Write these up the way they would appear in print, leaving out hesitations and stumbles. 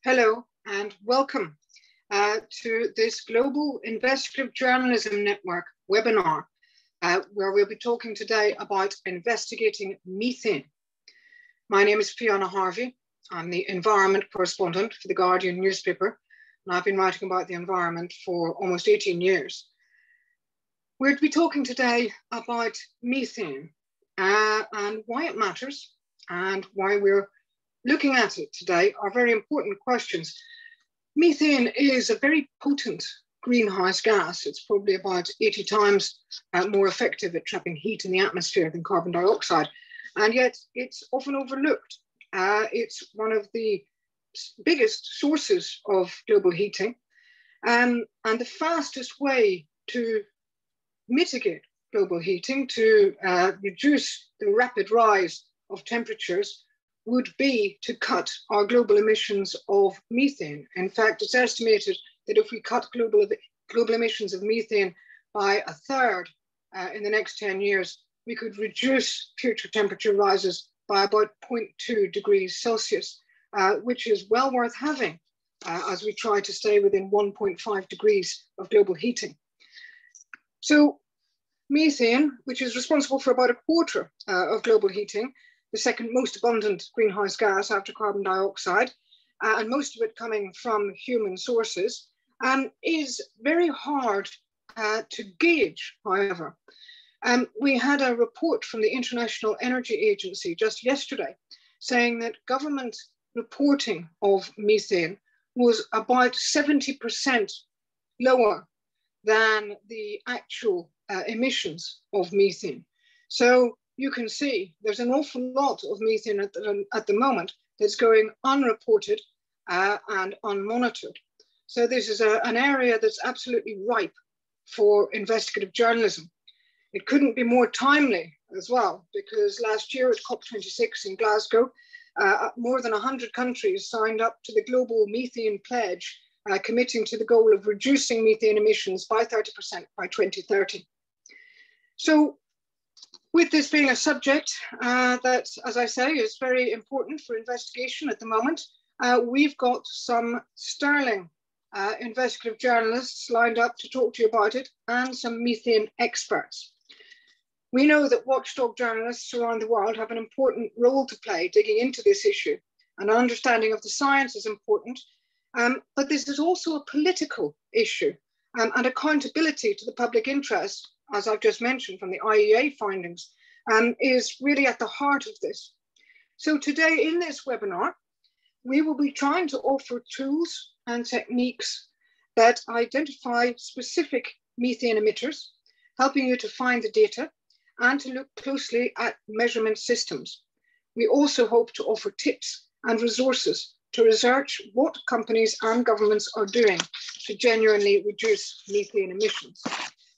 Hello and welcome to this Global Investigative Journalism Network webinar, where we'll be talking today about investigating methane. My name is Fiona Harvey. I'm the environment correspondent for the Guardian newspaper, and I've been writing about the environment for almost 18 years. We're to be talking today about methane and why it matters and why we're looking at it today are very important questions. Methane is a very potent greenhouse gas. It's probably about 80 times more effective at trapping heat in the atmosphere than carbon dioxide, and yet it's often overlooked. It's one of the biggest sources of global heating, and the fastest way to mitigate global heating, to reduce the rapid rise of temperatures, would be to cut our global emissions of methane. In fact, it's estimated that if we cut global emissions of methane by a third in the next 10 years, we could reduce future temperature rises by about 0.2 degrees Celsius, which is well worth having as we try to stay within 1.5 degrees of global heating. So methane, which is responsible for about a quarter of global heating, the second most abundant greenhouse gas after carbon dioxide, and most of it coming from human sources, is very hard to gauge, however. We had a report from the International Energy Agency just yesterday saying that government reporting of methane was about 70% lower than the actual emissions of methane. So you can see there's an awful lot of methane at the moment that's going unreported and unmonitored. So this is an area that's absolutely ripe for investigative journalism. It couldn't be more timely as well, because last year at COP26 in Glasgow, more than 100 countries signed up to the Global Methane Pledge, committing to the goal of reducing methane emissions by 30% by 2030. So, with this being a subject that, as I say, is very important for investigation at the moment, we've got some sterling investigative journalists lined up to talk to you about it, and some methane experts. We know that watchdog journalists around the world have an important role to play digging into this issue, and an understanding of the science is important, but this is also a political issue, and accountability to the public interest, as I've just mentioned from the IEA findings, is really at the heart of this. So today in this webinar, we will be trying to offer tools and techniques that identify specific methane emitters, helping you to find the data and to look closely at measurement systems. We also hope to offer tips and resources to research what companies and governments are doing to genuinely reduce methane emissions.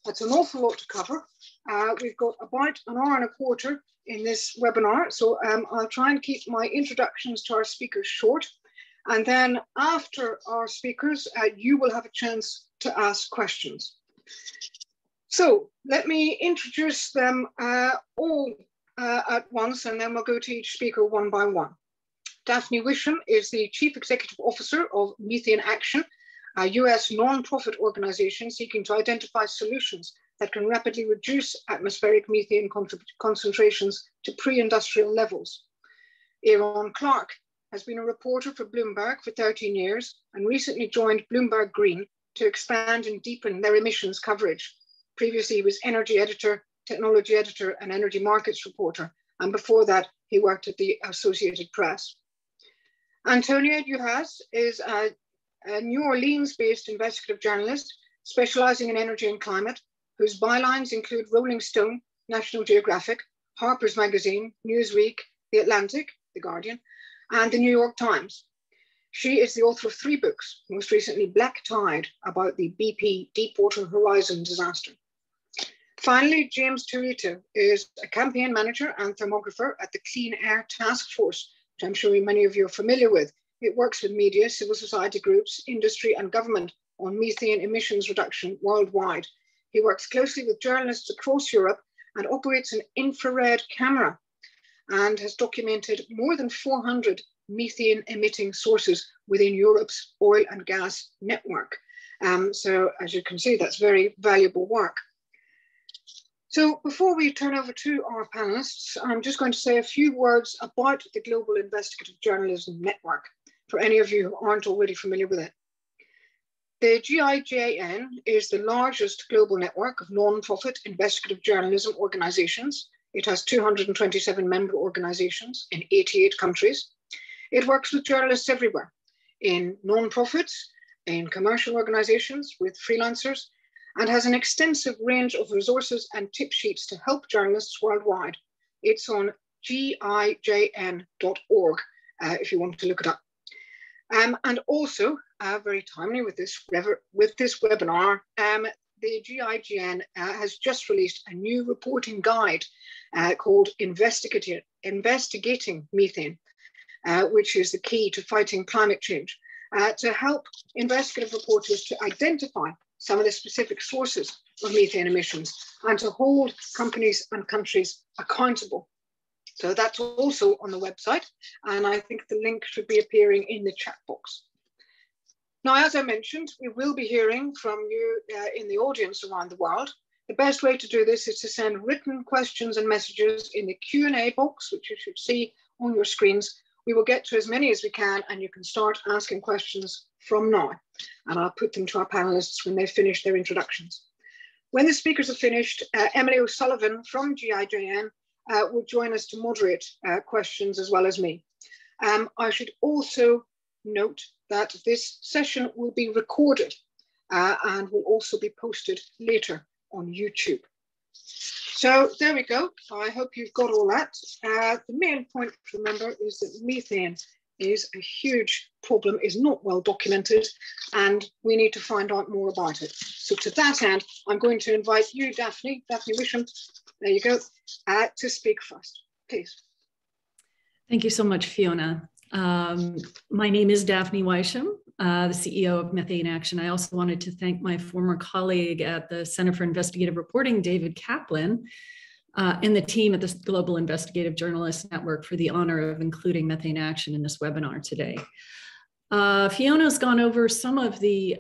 That's an awful lot to cover. We've got about an hour and a quarter in this webinar, so I'll try and keep my introductions to our speakers short. And then after our speakers, you will have a chance to ask questions. So let me introduce them all at once, and then we'll go to each speaker one by one. Daphne Wisham is the Chief Executive Officer of Methane Action, a US non-profit organization seeking to identify solutions that can rapidly reduce atmospheric methane concentrations to pre-industrial levels. Aaron Clark has been a reporter for Bloomberg for 13 years and recently joined Bloomberg Green to expand and deepen their emissions coverage. Previously, he was energy editor, technology editor, and energy markets reporter. And before that, he worked at the Associated Press. Antonia Duhas is a New Orleans-based investigative journalist specializing in energy and climate, whose bylines include Rolling Stone, National Geographic, Harper's Magazine, Newsweek, The Atlantic, The Guardian, and The New York Times. She is the author of 3 books, most recently Black Tide, about the BP Deepwater Horizon disaster. Finally, James Territo is a campaign manager and thermographer at the Clean Air Task Force, which I'm sure many of you are familiar with. It works with media, civil society groups, industry, and government on methane emissions reduction worldwide. He works closely with journalists across Europe and operates an infrared camera and has documented more than 400 methane emitting sources within Europe's oil and gas network. So as you can see, that's very valuable work. So before we turn over to our panelists, I'm just going to say a few words about the Global Investigative Journalism Network, for any of you who aren't already familiar with it. The GIJN is the largest global network of non-profit investigative journalism organizations. It has 227 member organizations in 88 countries. It works with journalists everywhere, in non-profits, in commercial organizations, with freelancers, and has an extensive range of resources and tip sheets to help journalists worldwide. It's on gijn.org if you want to look it up. And also, very timely with this webinar, the GIGN has just released a new reporting guide called Investigating Methane, which is the key to fighting climate change, to help investigative reporters to identify some of the specific sources of methane emissions and to hold companies and countries accountable. So that's also on the website, and I think the link should be appearing in the chat box. Now, as I mentioned, we will be hearing from you in the audience around the world. The best way to do this is to send written questions and messages in the Q&A box, which you should see on your screens. We will get to as many as we can, and you can start asking questions from now. And I'll put them to our panelists when they finish their introductions. When the speakers are finished, Emily O'Sullivan from GIJN will join us to moderate questions as well as me. I should also note that this session will be recorded and will also be posted later on YouTube. So there we go. I hope you've got all that. The main point to remember is that methane is a huge problem, is not well documented, and we need to find out more about it. So to that end, I'm going to invite you, Daphne Wisham, there you go, to speak first, please. Thank you so much, Fiona. My name is Daphne Wisham, the CEO of Methane Action. I also wanted to thank my former colleague at the Center for Investigative Reporting, David Kaplan, and the team at the Global Investigative Journalists Network for the honor of including Methane Action in this webinar today. Fiona's gone over some of the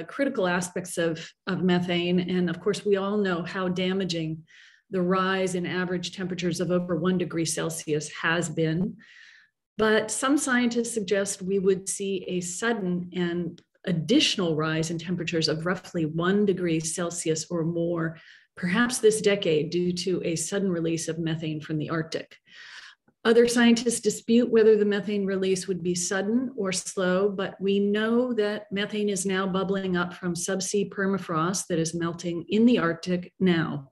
critical aspects of methane, and of course we all know how damaging the rise in average temperatures of over 1 degree Celsius has been. But some scientists suggest we would see a sudden and additional rise in temperatures of roughly 1 degree Celsius or more, perhaps this decade, due to a sudden release of methane from the Arctic. Other scientists dispute whether the methane release would be sudden or slow, but we know that methane is now bubbling up from subsea permafrost that is melting in the Arctic now.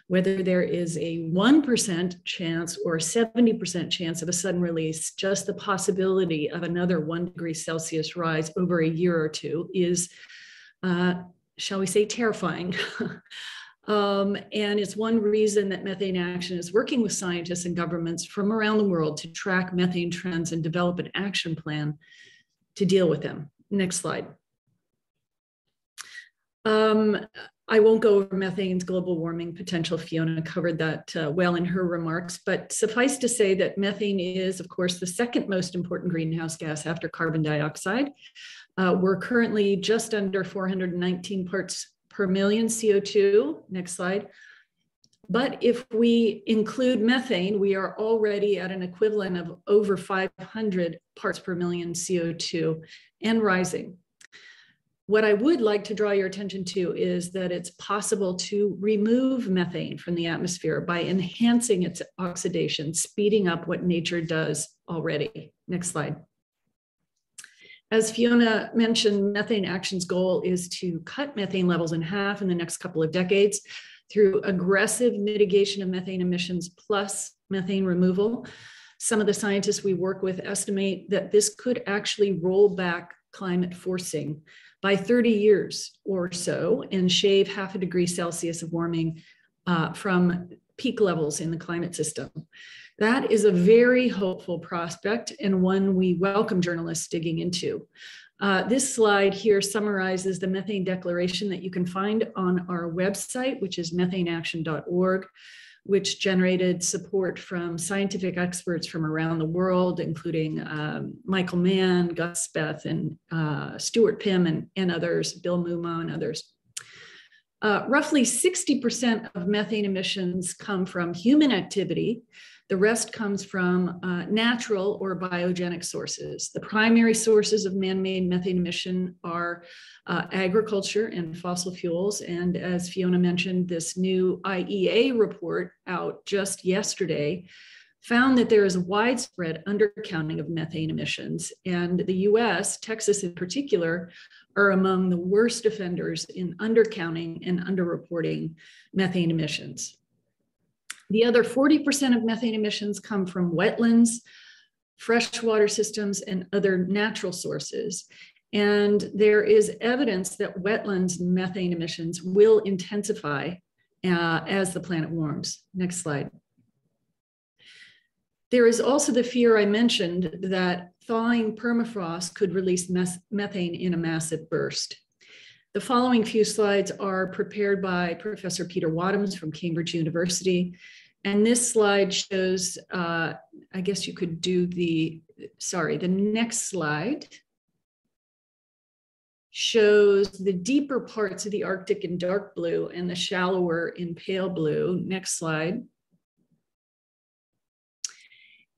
Whether there is a 1% chance or a 70% chance of a sudden release, just the possibility of another 1 degree Celsius rise over a year or two is, shall we say, terrifying. And it's one reason that Methane Action is working with scientists and governments from around the world to track methane trends and develop an action plan to deal with them. Next slide. I won't go over methane's global warming potential. Fiona covered that well in her remarks, but suffice to say that methane is, of course, the second most important greenhouse gas after carbon dioxide. We're currently just under 419 parts per million CO2. Next slide. But if we include methane, we are already at an equivalent of over 500 parts per million CO2 and rising. What I would like to draw your attention to is that it's possible to remove methane from the atmosphere by enhancing its oxidation, speeding up what nature does already. Next slide. As Fiona mentioned, Methane Action's goal is to cut methane levels in half in the next couple of decades through aggressive mitigation of methane emissions plus methane removal. Some of the scientists we work with estimate that this could actually roll back climate forcing by 30 years or so and shave 0.5 degree Celsius of warming from peak levels in the climate system. That is a very hopeful prospect and one we welcome journalists digging into. This slide here summarizes the methane declaration that you can find on our website, which is methaneaction.org. which generated support from scientific experts from around the world, including Michael Mann, Gus Speth, and Stuart Pym, and others, Bill Muma and others. Roughly 60% of methane emissions come from human activity. The rest comes from natural or biogenic sources. The primary sources of man-made methane emission are agriculture and fossil fuels. And as Fiona mentioned, this new IEA report out just yesterday found that there is a widespread undercounting of methane emissions. And the US, Texas in particular, are among the worst offenders in undercounting and underreporting methane emissions. The other 40% of methane emissions come from wetlands, freshwater systems, and other natural sources. And there is evidence that wetlands methane emissions will intensify as the planet warms. Next slide. There is also the fear I mentioned that thawing permafrost could release methane in a massive burst. The following few slides are prepared by Professor Peter Wadhams from Cambridge University. And this slide shows, I guess you could do the next slide shows the deeper parts of the Arctic in dark blue and the shallower in pale blue. Next slide.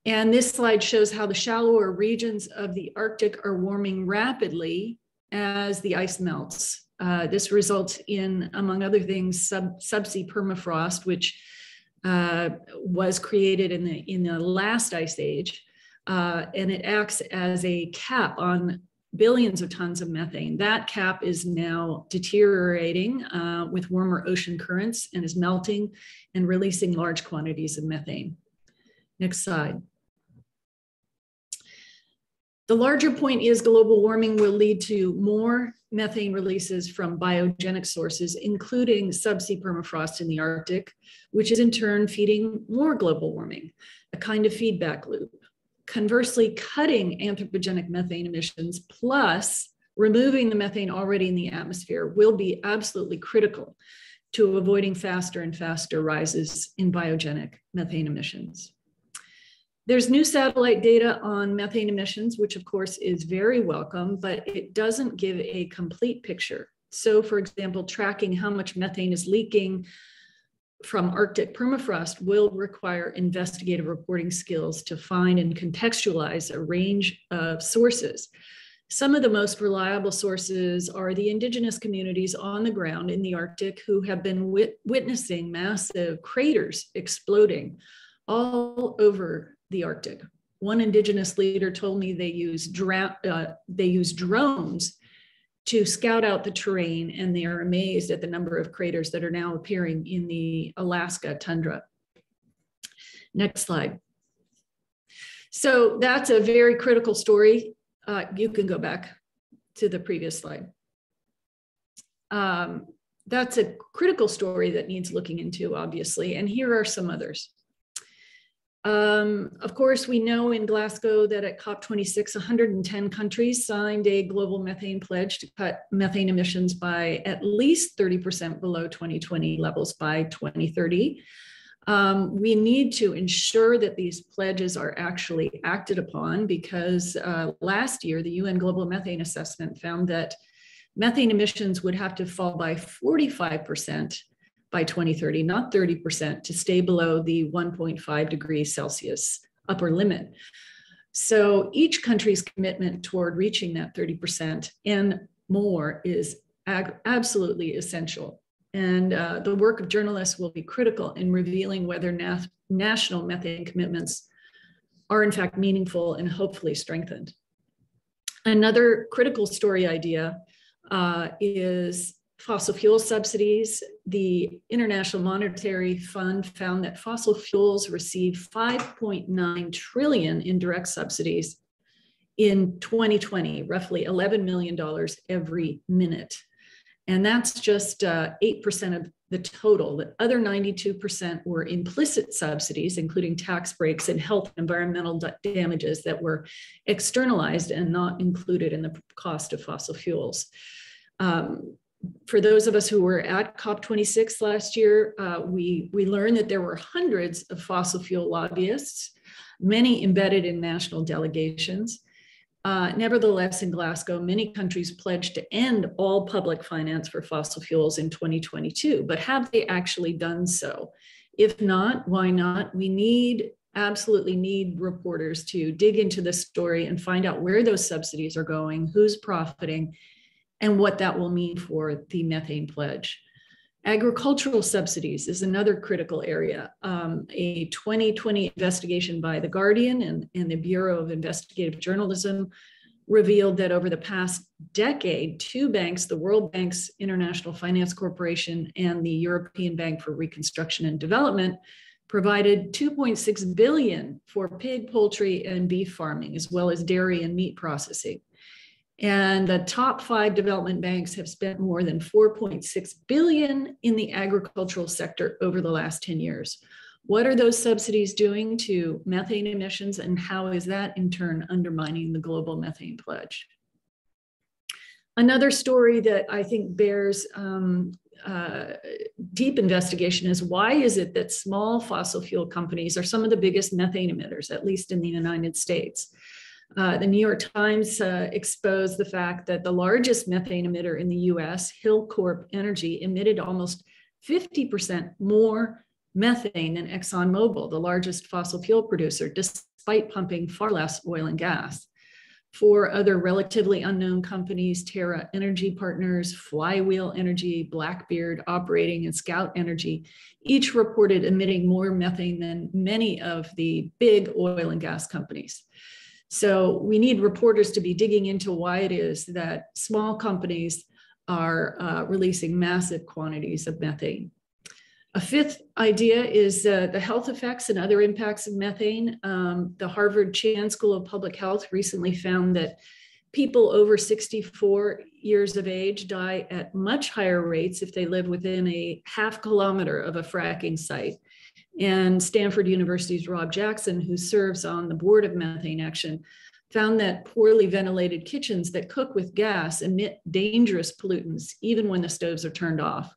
And this slide shows how the shallower regions of the Arctic are warming rapidly as the ice melts. This results in, among other things, subsea permafrost, which was created in the last ice age, and it acts as a cap on billions of tons of methane. That cap is now deteriorating with warmer ocean currents and is melting and releasing large quantities of methane. Next slide. The larger point is global warming will lead to more methane releases from biogenic sources, including subsea permafrost in the Arctic, which is in turn feeding more global warming, a kind of feedback loop. Conversely, cutting anthropogenic methane emissions plus removing the methane already in the atmosphere will be absolutely critical to avoiding faster and faster rises in biogenic methane emissions. There's new satellite data on methane emissions, which of course is very welcome, but it doesn't give a complete picture. So for example, tracking how much methane is leaking from Arctic permafrost will require investigative reporting skills to find and contextualize a range of sources. Some of the most reliable sources are the indigenous communities on the ground in the Arctic who have been witnessing massive craters exploding all over the Arctic. One indigenous leader told me they use drones to scout out the terrain, and they are amazed at the number of craters that are now appearing in the Alaska tundra. Next slide. So that's a very critical story. You can go back to the previous slide. That's a critical story that needs looking into, obviously, and here are some others. Of course, we know in Glasgow that at COP26, 110 countries signed a global methane pledge to cut methane emissions by at least 30% below 2020 levels by 2030. We need to ensure that these pledges are actually acted upon because last year, the UN Global Methane Assessment found that methane emissions would have to fall by 45% by 2030, not 30%, to stay below the 1.5 degrees Celsius upper limit. So each country's commitment toward reaching that 30% and more is absolutely essential. And the work of journalists will be critical in revealing whether national methane commitments are in fact meaningful and hopefully strengthened. Another critical story idea is fossil fuel subsidies. The International Monetary Fund found that fossil fuels receive 5.9 trillion in direct subsidies in 2020, roughly $11 million every minute. And that's just 8% of the total. The other 92% were implicit subsidies, including tax breaks and health and environmental damages that were externalized and not included in the cost of fossil fuels. For those of us who were at COP26 last year, we learned that there were hundreds of fossil fuel lobbyists, many embedded in national delegations. Nevertheless, in Glasgow, many countries pledged to end all public finance for fossil fuels in 2022, but have they actually done so? If not, why not? We absolutely need reporters to dig into this story and find out where those subsidies are going, who's profiting, and what that will mean for the methane pledge. Agricultural subsidies is another critical area. A 2020 investigation by The Guardian and the Bureau of Investigative Journalism revealed that over the past decade, two banks, the World Bank's International Finance Corporation and the European Bank for Reconstruction and Development, provided $2.6 billion for pig, poultry, and beef farming, as well as dairy and meat processing. And the top 5 development banks have spent more than $4.6 billion in the agricultural sector over the last 10 years. What are those subsidies doing to methane emissions, and how is that in turn undermining the Global Methane Pledge? Another story that I think bears deep investigation is, why is it that small fossil fuel companies are some of the biggest methane emitters, at least in the United States? The New York Times exposed the fact that the largest methane emitter in the US, Hillcorp Energy, emitted almost 50% more methane than ExxonMobil, the largest fossil fuel producer, despite pumping far less oil and gas. 4 other relatively unknown companies, Terra Energy Partners, Flywheel Energy, Blackbeard Operating, and Scout Energy, each reported emitting more methane than many of the big oil and gas companies. So we need reporters to be digging into why it is that small companies are releasing massive quantities of methane. A 5th idea is the health effects and other impacts of methane. The Harvard Chan School of Public Health recently found that people over 64 years of age die at much higher rates if they live within a ½ kilometer of a fracking site. And Stanford University's Rob Jackson, who serves on the board of Methane Action, found that poorly ventilated kitchens that cook with gas emit dangerous pollutants, even when the stoves are turned off.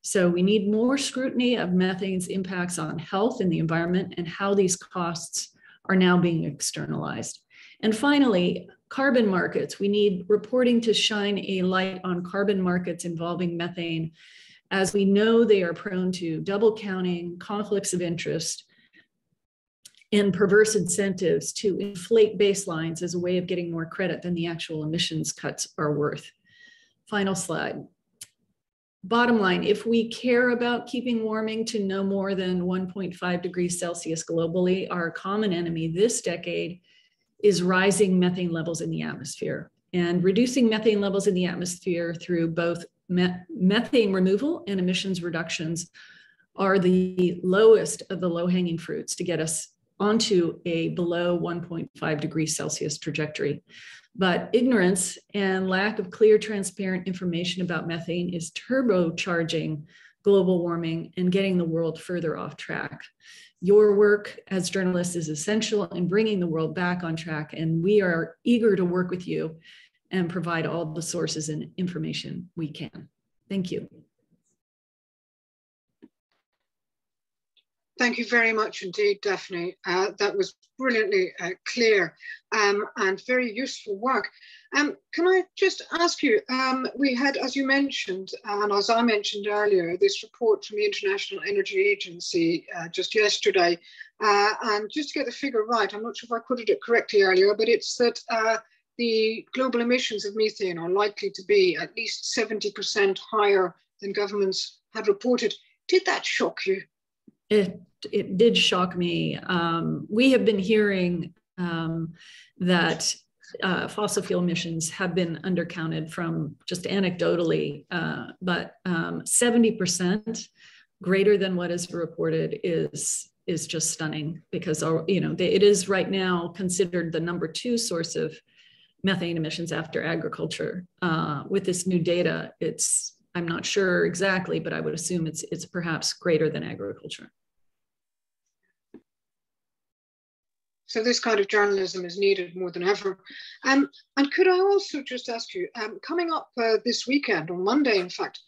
So we need more scrutiny of methane's impacts on health and the environment, and how these costs are now being externalized. And finally, carbon markets. We need reporting to shine a light on carbon markets involving methane, as we know they are prone to double counting, conflicts of interest, and perverse incentives to inflate baselines as a way of getting more credit than the actual emissions cuts are worth. Final slide. Bottom line, if we care about keeping warming to no more than 1.5 degrees Celsius globally, our common enemy this decade is rising methane levels in the atmosphere. And reducing methane levels in the atmosphere through both methane removal and emissions reductions are the lowest of the low-hanging fruits to get us onto a below 1.5 degrees Celsius trajectory. But ignorance and lack of clear, transparent information about methane is turbocharging global warming and getting the world further off track. Your work as journalists is essential in bringing the world back on track, and we are eager to work with you and provide all the sources and information we can. Thank you. Thank you very much indeed, Daphne. That was brilliantly clear and very useful work. Can I just ask you, we had, as you mentioned, and as I mentioned earlier, this report from the International Energy Agency just yesterday. And just to get the figure right, I'm not sure if I quoted it correctly earlier, but it's that the global emissions of methane are likely to be at least 70% higher than governments had reported. Did that shock you? It did shock me. We have been hearing that fossil fuel emissions have been undercounted from just anecdotally, but 70% greater than what is reported is just stunning, because it is right now considered the #2 source of methane emissions after agriculture. With this new data, I'm not sure exactly, but I would assume it's perhaps greater than agriculture. So this kind of journalism is needed more than ever. And could I also just ask you, coming up this weekend, on Monday, in fact,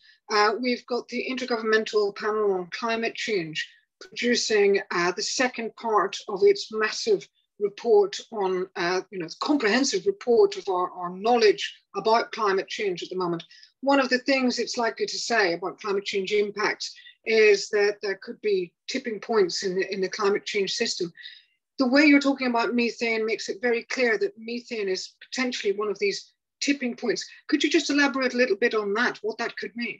we've got the Intergovernmental Panel on Climate Change producing the second part of its massive report on, the comprehensive report of our knowledge about climate change at the moment. One of the things it's likely to say about climate change impacts is that there could be tipping points in the climate change system. The way you're talking about methane makes it very clear that methane is potentially one of these tipping points. Could you just elaborate a little bit on that, what that could mean?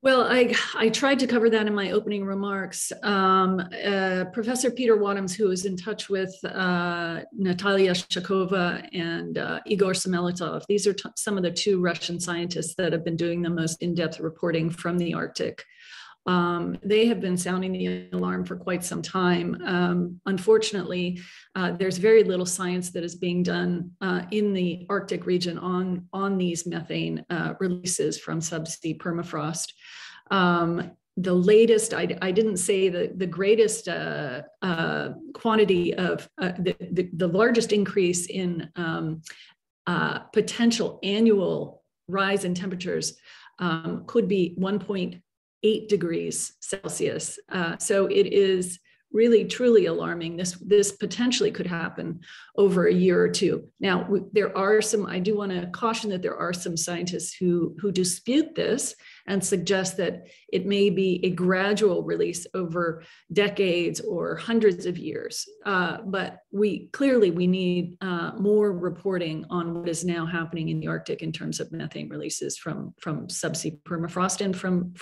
Well, I tried to cover that in my opening remarks. Professor Peter Wadhams, who is in touch with Natalia Shakova and Igor Semelitov, these are some of the two Russian scientists that have been doing the most in-depth reporting from the Arctic. They have been sounding the alarm for quite some time. Unfortunately, there's very little science that is being done in the Arctic region on these methane releases from subsea permafrost. The latest, I didn't say the greatest quantity of the largest increase in potential annual rise in temperatures could be 1.8 degrees Celsius. So it is really truly alarming. This potentially could happen over a year or two. Now, there are some, I do want to caution that there are some scientists who dispute this and suggest that it may be a gradual release over decades or hundreds of years. But we need more reporting on what is now happening in the Arctic in terms of methane releases from subsea permafrost and from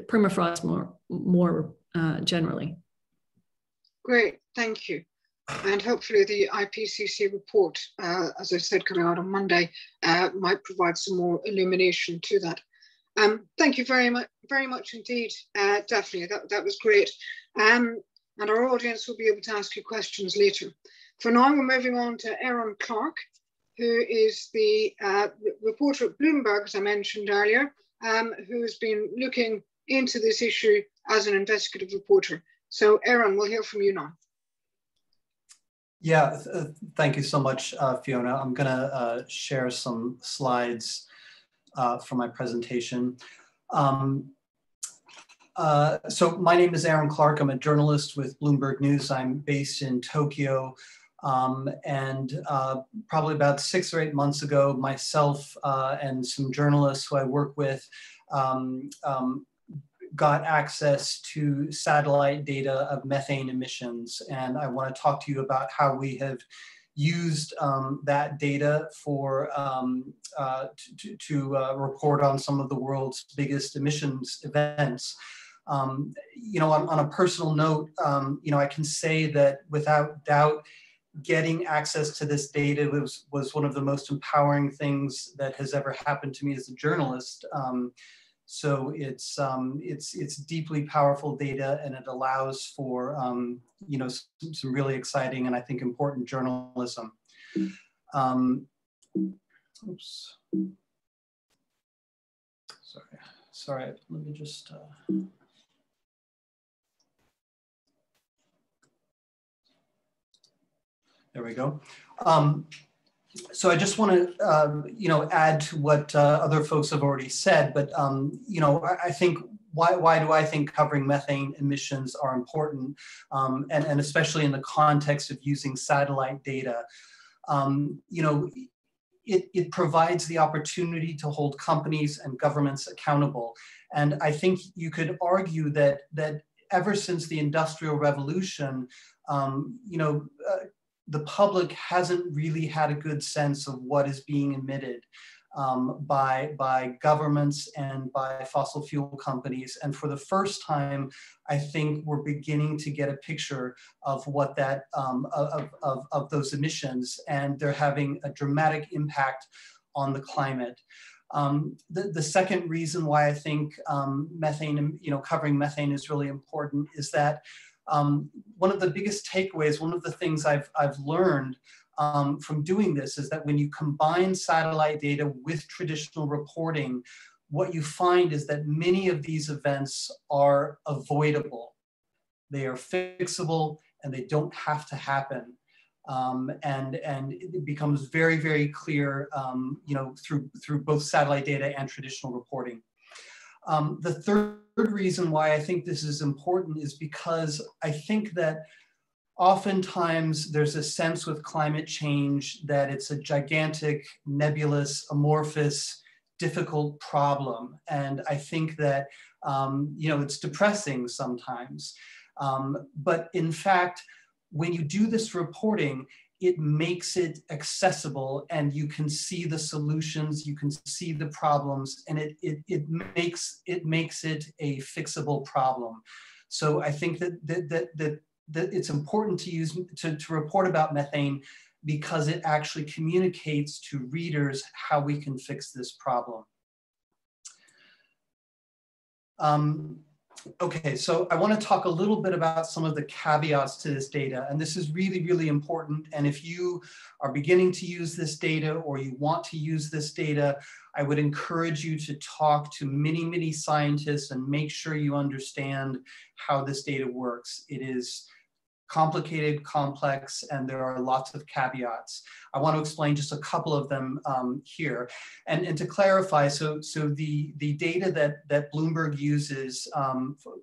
permafrost more generally. Great, thank you. And hopefully the IPCC report, as I said, coming out on Monday, might provide some more illumination to that. Thank you very much indeed, Daphne. That was great. And our audience will be able to ask you questions later. For now, we're moving on to Aaron Clark, who is the reporter at Bloomberg, as I mentioned earlier, who has been looking into this issue as an investigative reporter. So Aaron, we'll hear from you now. Yeah, thank you so much, Fiona. I'm gonna share some slides from my presentation. So my name is Aaron Clark. I'm a journalist with Bloomberg News. I'm based in Tokyo. And probably about 6 or 8 months ago, myself and some journalists who I work with got access to satellite data of methane emissions. And I want to talk to you about how we have used that data for to report on some of the world's biggest emissions events. On a personal note, I can say that without doubt, getting access to this data was one of the most empowering things that has ever happened to me as a journalist. So it's deeply powerful data, and it allows for some really exciting and I think important journalism. Oops. Sorry. Let me just. There we go. So I just want to, add to what other folks have already said, but, I think, why do I think covering methane emissions are important, and especially in the context of using satellite data? It provides the opportunity to hold companies and governments accountable. And I think you could argue that ever since the Industrial Revolution, the public hasn't really had a good sense of what is being emitted by governments and by fossil fuel companies. And for the first time, I think we're beginning to get a picture of what that, of those emissions, and they're having a dramatic impact on the climate. The second reason why I think methane, covering methane is really important is that one of the biggest takeaways, one of the things I've learned from doing this is that when you combine satellite data with traditional reporting, what you find is that many of these events are avoidable. they are fixable, and they don't have to happen. And it becomes very, very clear, through both satellite data and traditional reporting. The third reason why I think this is important is because I think that oftentimes there's a sense with climate change that it's a gigantic, nebulous, amorphous, difficult problem. And I think that, it's depressing sometimes. But in fact, when you do this reporting, it makes it accessible, and you can see the solutions, you can see the problems, and it makes it a fixable problem. So I think that it's important to report about methane, because it actually communicates to readers how we can fix this problem. Okay, so I want to talk a little bit about some of the caveats to this data, and this is really, really important. And if you are beginning to use this data, or you want to use this data, I would encourage you to talk to many, many scientists and make sure you understand how this data works. It is complicated, complex, and there are lots of caveats. I want to explain just a couple of them here. And to clarify, so the data that Bloomberg uses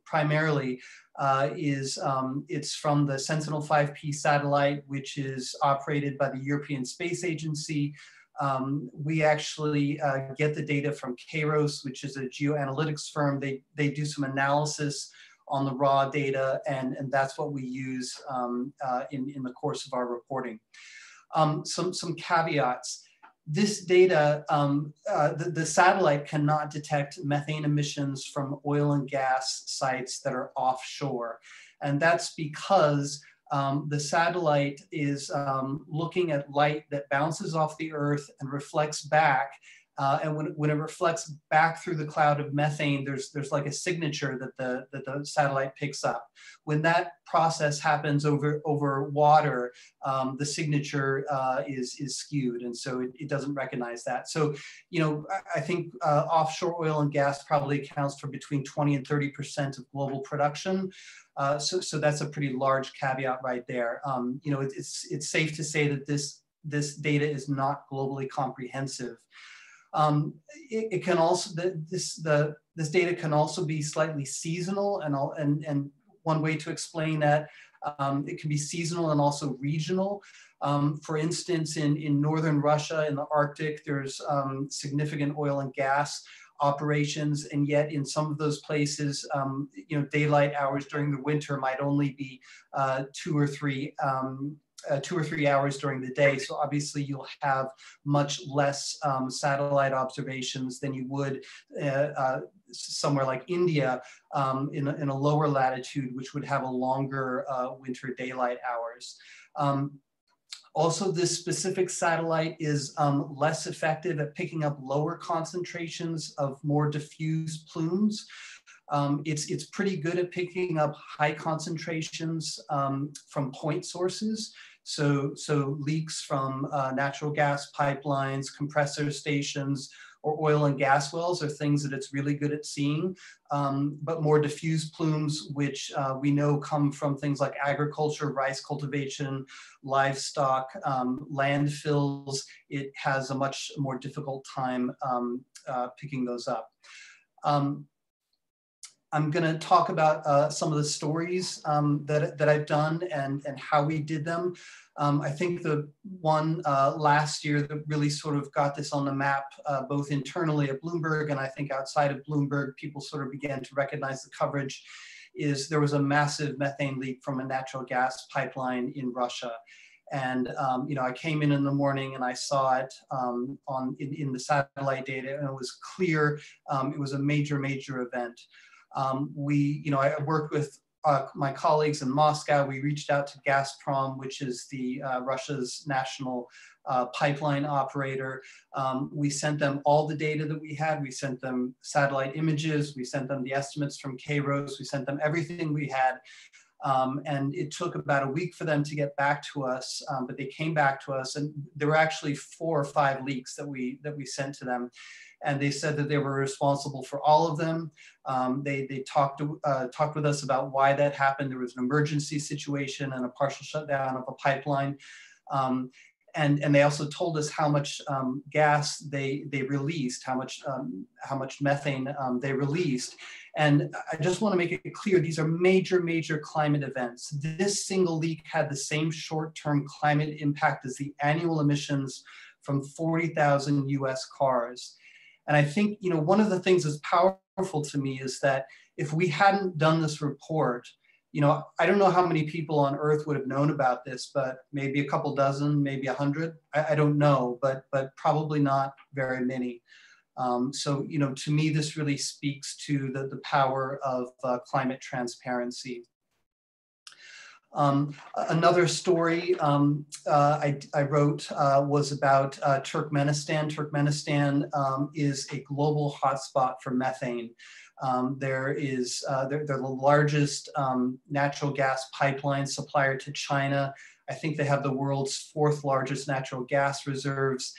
primarily it's from the Sentinel-5P satellite, which is operated by the European Space Agency. We actually get the data from Kairos, which is a geoanalytics firm. They do some analysis on the raw data, and that's what we use in the course of our reporting. Some caveats. This data, the satellite cannot detect methane emissions from oil and gas sites that are offshore. And that's because the satellite is looking at light that bounces off the Earth and reflects back. And when it reflects back through the cloud of methane, there's like a signature that the satellite picks up. When that process happens over water, the signature is skewed, and so it doesn't recognize that. So, I think offshore oil and gas probably accounts for between 20 and 30% of global production. So that's a pretty large caveat right there. It's safe to say that this data is not globally comprehensive. It can also, this data can also be slightly seasonal, and one way to explain that, it can be seasonal and also regional. For instance, in northern Russia, in the Arctic, there's significant oil and gas operations, and yet in some of those places, daylight hours during the winter might only be 2 or 3 hours during the day. So obviously you'll have much less satellite observations than you would somewhere like India in a lower latitude, which would have a longer winter daylight hours. Also, this specific satellite is less effective at picking up lower concentrations of more diffuse plumes. It's pretty good at picking up high concentrations from point sources. So leaks from natural gas pipelines, compressor stations, or oil and gas wells are things that it's really good at seeing. But more diffuse plumes, which we know come from things like agriculture, rice cultivation, livestock, landfills, it has a much more difficult time picking those up. I'm going to talk about some of the stories that I've done and how we did them. I think the one last year that really sort of got this on the map, both internally at Bloomberg and I think outside of Bloomberg, people sort of began to recognize the coverage, is there was a massive methane leak from a natural gas pipeline in Russia. And I came in the morning and I saw it in the satellite data, and it was clear it was a major event. I worked with my colleagues in Moscow. We reached out to Gazprom, which is the Russia's national pipeline operator. We sent them all the data that we had. We sent them satellite images. We sent them the estimates from Kairos. We sent them everything we had. And it took about a week for them to get back to us, but they came back to us, and there were actually 4 or 5 leaks that we sent to them. and they said that they were responsible for all of them. They talked with us about why that happened. There was an emergency situation and a partial shutdown of a pipeline. And they also told us how much gas they released, how much methane they released. And I just want to make it clear, these are major, major climate events. This single leak had the same short-term climate impact as the annual emissions from 40,000 US cars. And I think, you know, one of the things that's powerful to me is that if we hadn't done this report, you know, I don't know how many people on Earth would have known about this, but maybe a couple dozen, maybe 100. I don't know, but probably not very many. So, you know, to me, this really speaks to the power of climate transparency. Another story I wrote was about Turkmenistan. Turkmenistan is a global hotspot for methane. They're the largest natural gas pipeline supplier to China. I think they have the world's 4th largest natural gas reserves,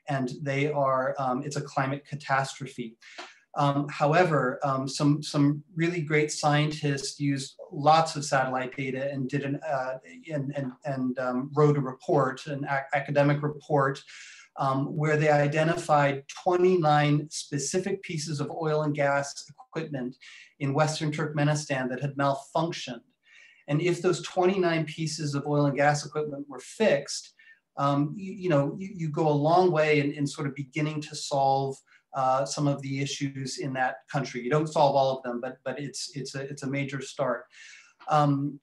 and they are, it's a climate catastrophe. However, some really great scientists used lots of satellite data and did wrote a report, an academic report, where they identified 29 specific pieces of oil and gas equipment in Western Turkmenistan that had malfunctioned. And if those 29 pieces of oil and gas equipment were fixed, you go a long way in sort of beginning to solve some of the issues in that country. You don't solve all of them, but it's a major start. And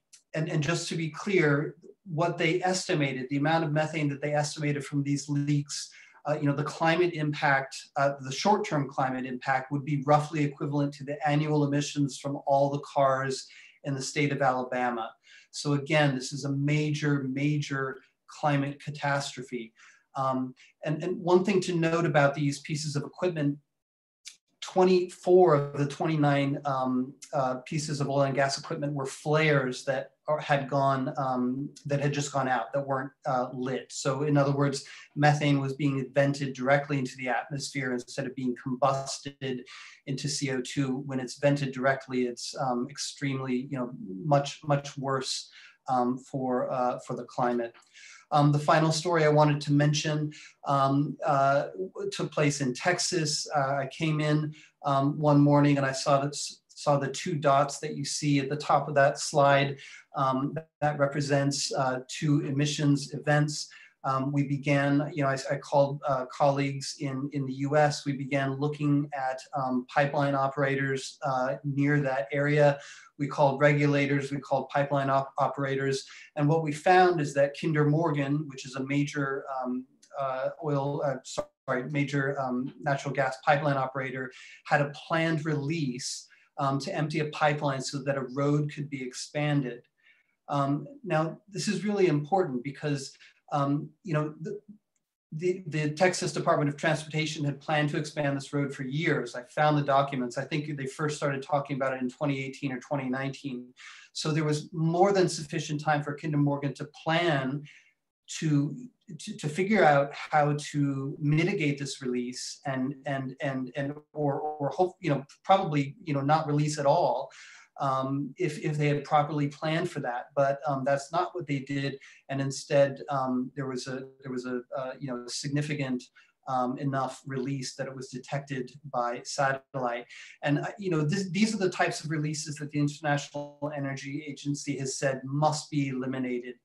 just to be clear, what they estimated, the amount of methane that they estimated from these leaks, the climate impact, the short-term climate impact would be roughly equivalent to the annual emissions from all the cars in the state of Alabama. So again, this is a major, major climate catastrophe. And one thing to note about these pieces of equipment, 24 of the 29 pieces of oil and gas equipment were flares that had just gone out, that weren't lit. So in other words, methane was being vented directly into the atmosphere instead of being combusted into CO2. When it's vented directly, it's extremely, much worse for the climate. The final story I wanted to mention took place in Texas. I came in one morning and I saw the 2 dots that you see at the top of that slide. That represents 2 emissions events. We began, I called colleagues in the US. We began looking at pipeline operators near that area. We called regulators, we called pipeline operators. And what we found is that Kinder Morgan, which is a major natural gas pipeline operator, had a planned release to empty a pipeline so that a road could be expanded. Now, this is really important because the Texas Department of Transportation had planned to expand this road for years. I found the documents. I think they first started talking about it in 2018 or 2019. So there was more than sufficient time for Kinder Morgan to plan to figure out how to mitigate this release or hope, probably, not release at all. If they had properly planned for that, but that's not what they did, and instead there was a significant enough release that it was detected by satellite. And these are the types of releases that the International Energy Agency has said must be eliminated.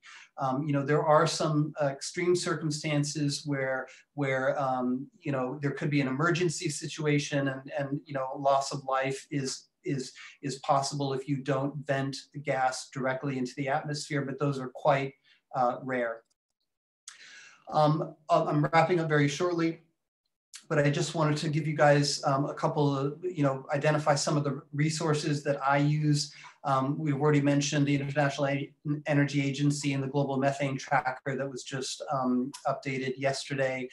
There are some extreme circumstances where there could be an emergency situation, and loss of life is possible if you don't vent the gas directly into the atmosphere, but those are quite rare. I'm wrapping up very shortly, but I just wanted to give you guys a couple of, identify some of the resources that I use. We've already mentioned the International Energy Agency and the Global Methane Tracker that was just updated yesterday.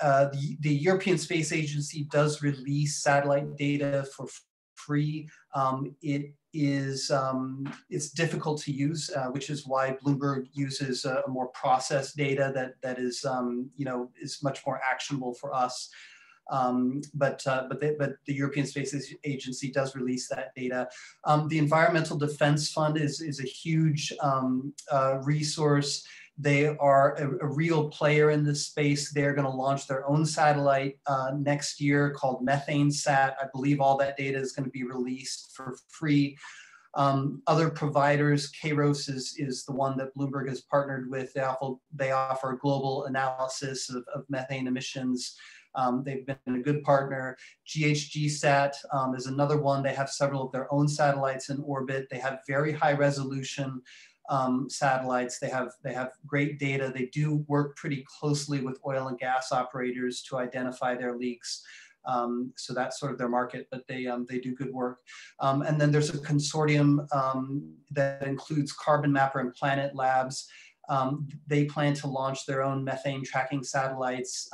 The European Space Agency does release satellite data for free. It's difficult to use, which is why Bloomberg uses a more processed data that is, is much more actionable for us. but the European Space Agency does release that data. The Environmental Defense Fund is a huge resource. They are a real player in this space. They're going to launch their own satellite next year called Methane Sat. I believe all that data is going to be released for free. Other providers, Kairos is the one that Bloomberg has partnered with. They offer global analysis of methane emissions. They've been a good partner. GHGSat is another one. They have several of their own satellites in orbit. They have very high resolution satellites. They have great data. They do work pretty closely with oil and gas operators to identify their leaks. So that's sort of their market, but they do good work. And then there's a consortium that includes Carbon Mapper and Planet Labs. They plan to launch their own methane tracking satellites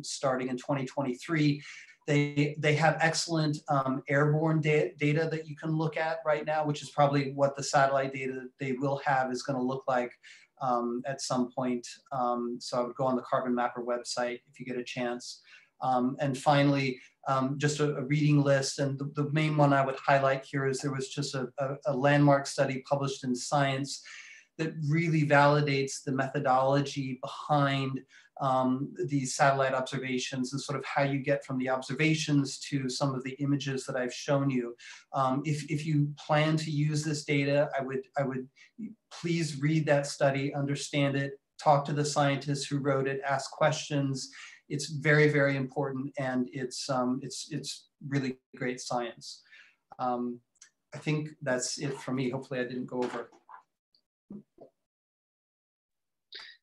starting in 2023. They have excellent airborne data that you can look at right now, which is probably what the satellite data that they will have is going to look like at some point. So I would go on the Carbon Mapper website if you get a chance. And finally, just a reading list. And the main one I would highlight here is there was just a landmark study published in Science that really validates the methodology behind these satellite observations and sort of how you get from the observations to some of the images that I've shown you. If you plan to use this data, I would please read that study, understand it, talk to the scientists who wrote it, ask questions. It's very, very important, and it's really great science. I think that's it for me. Hopefully I didn't go over.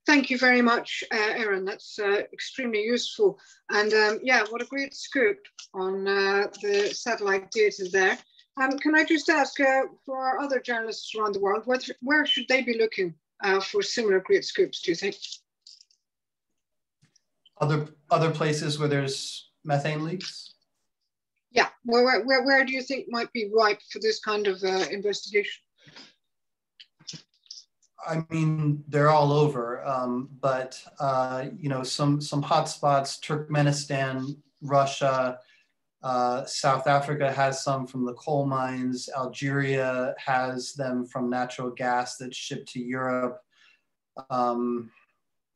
Thank you very much, Aaron. That's extremely useful. And yeah, what a great scoop on the satellite data there. Can I just ask for our other journalists around the world, where should they be looking for similar great scoops, do you think? Other places where there's methane leaks? Yeah, where do you think might be ripe for this kind of investigation? I mean, they're all over, but you know, some hotspots: Turkmenistan, Russia, South Africa has some from the coal mines. Algeria has them from natural gas that's shipped to Europe.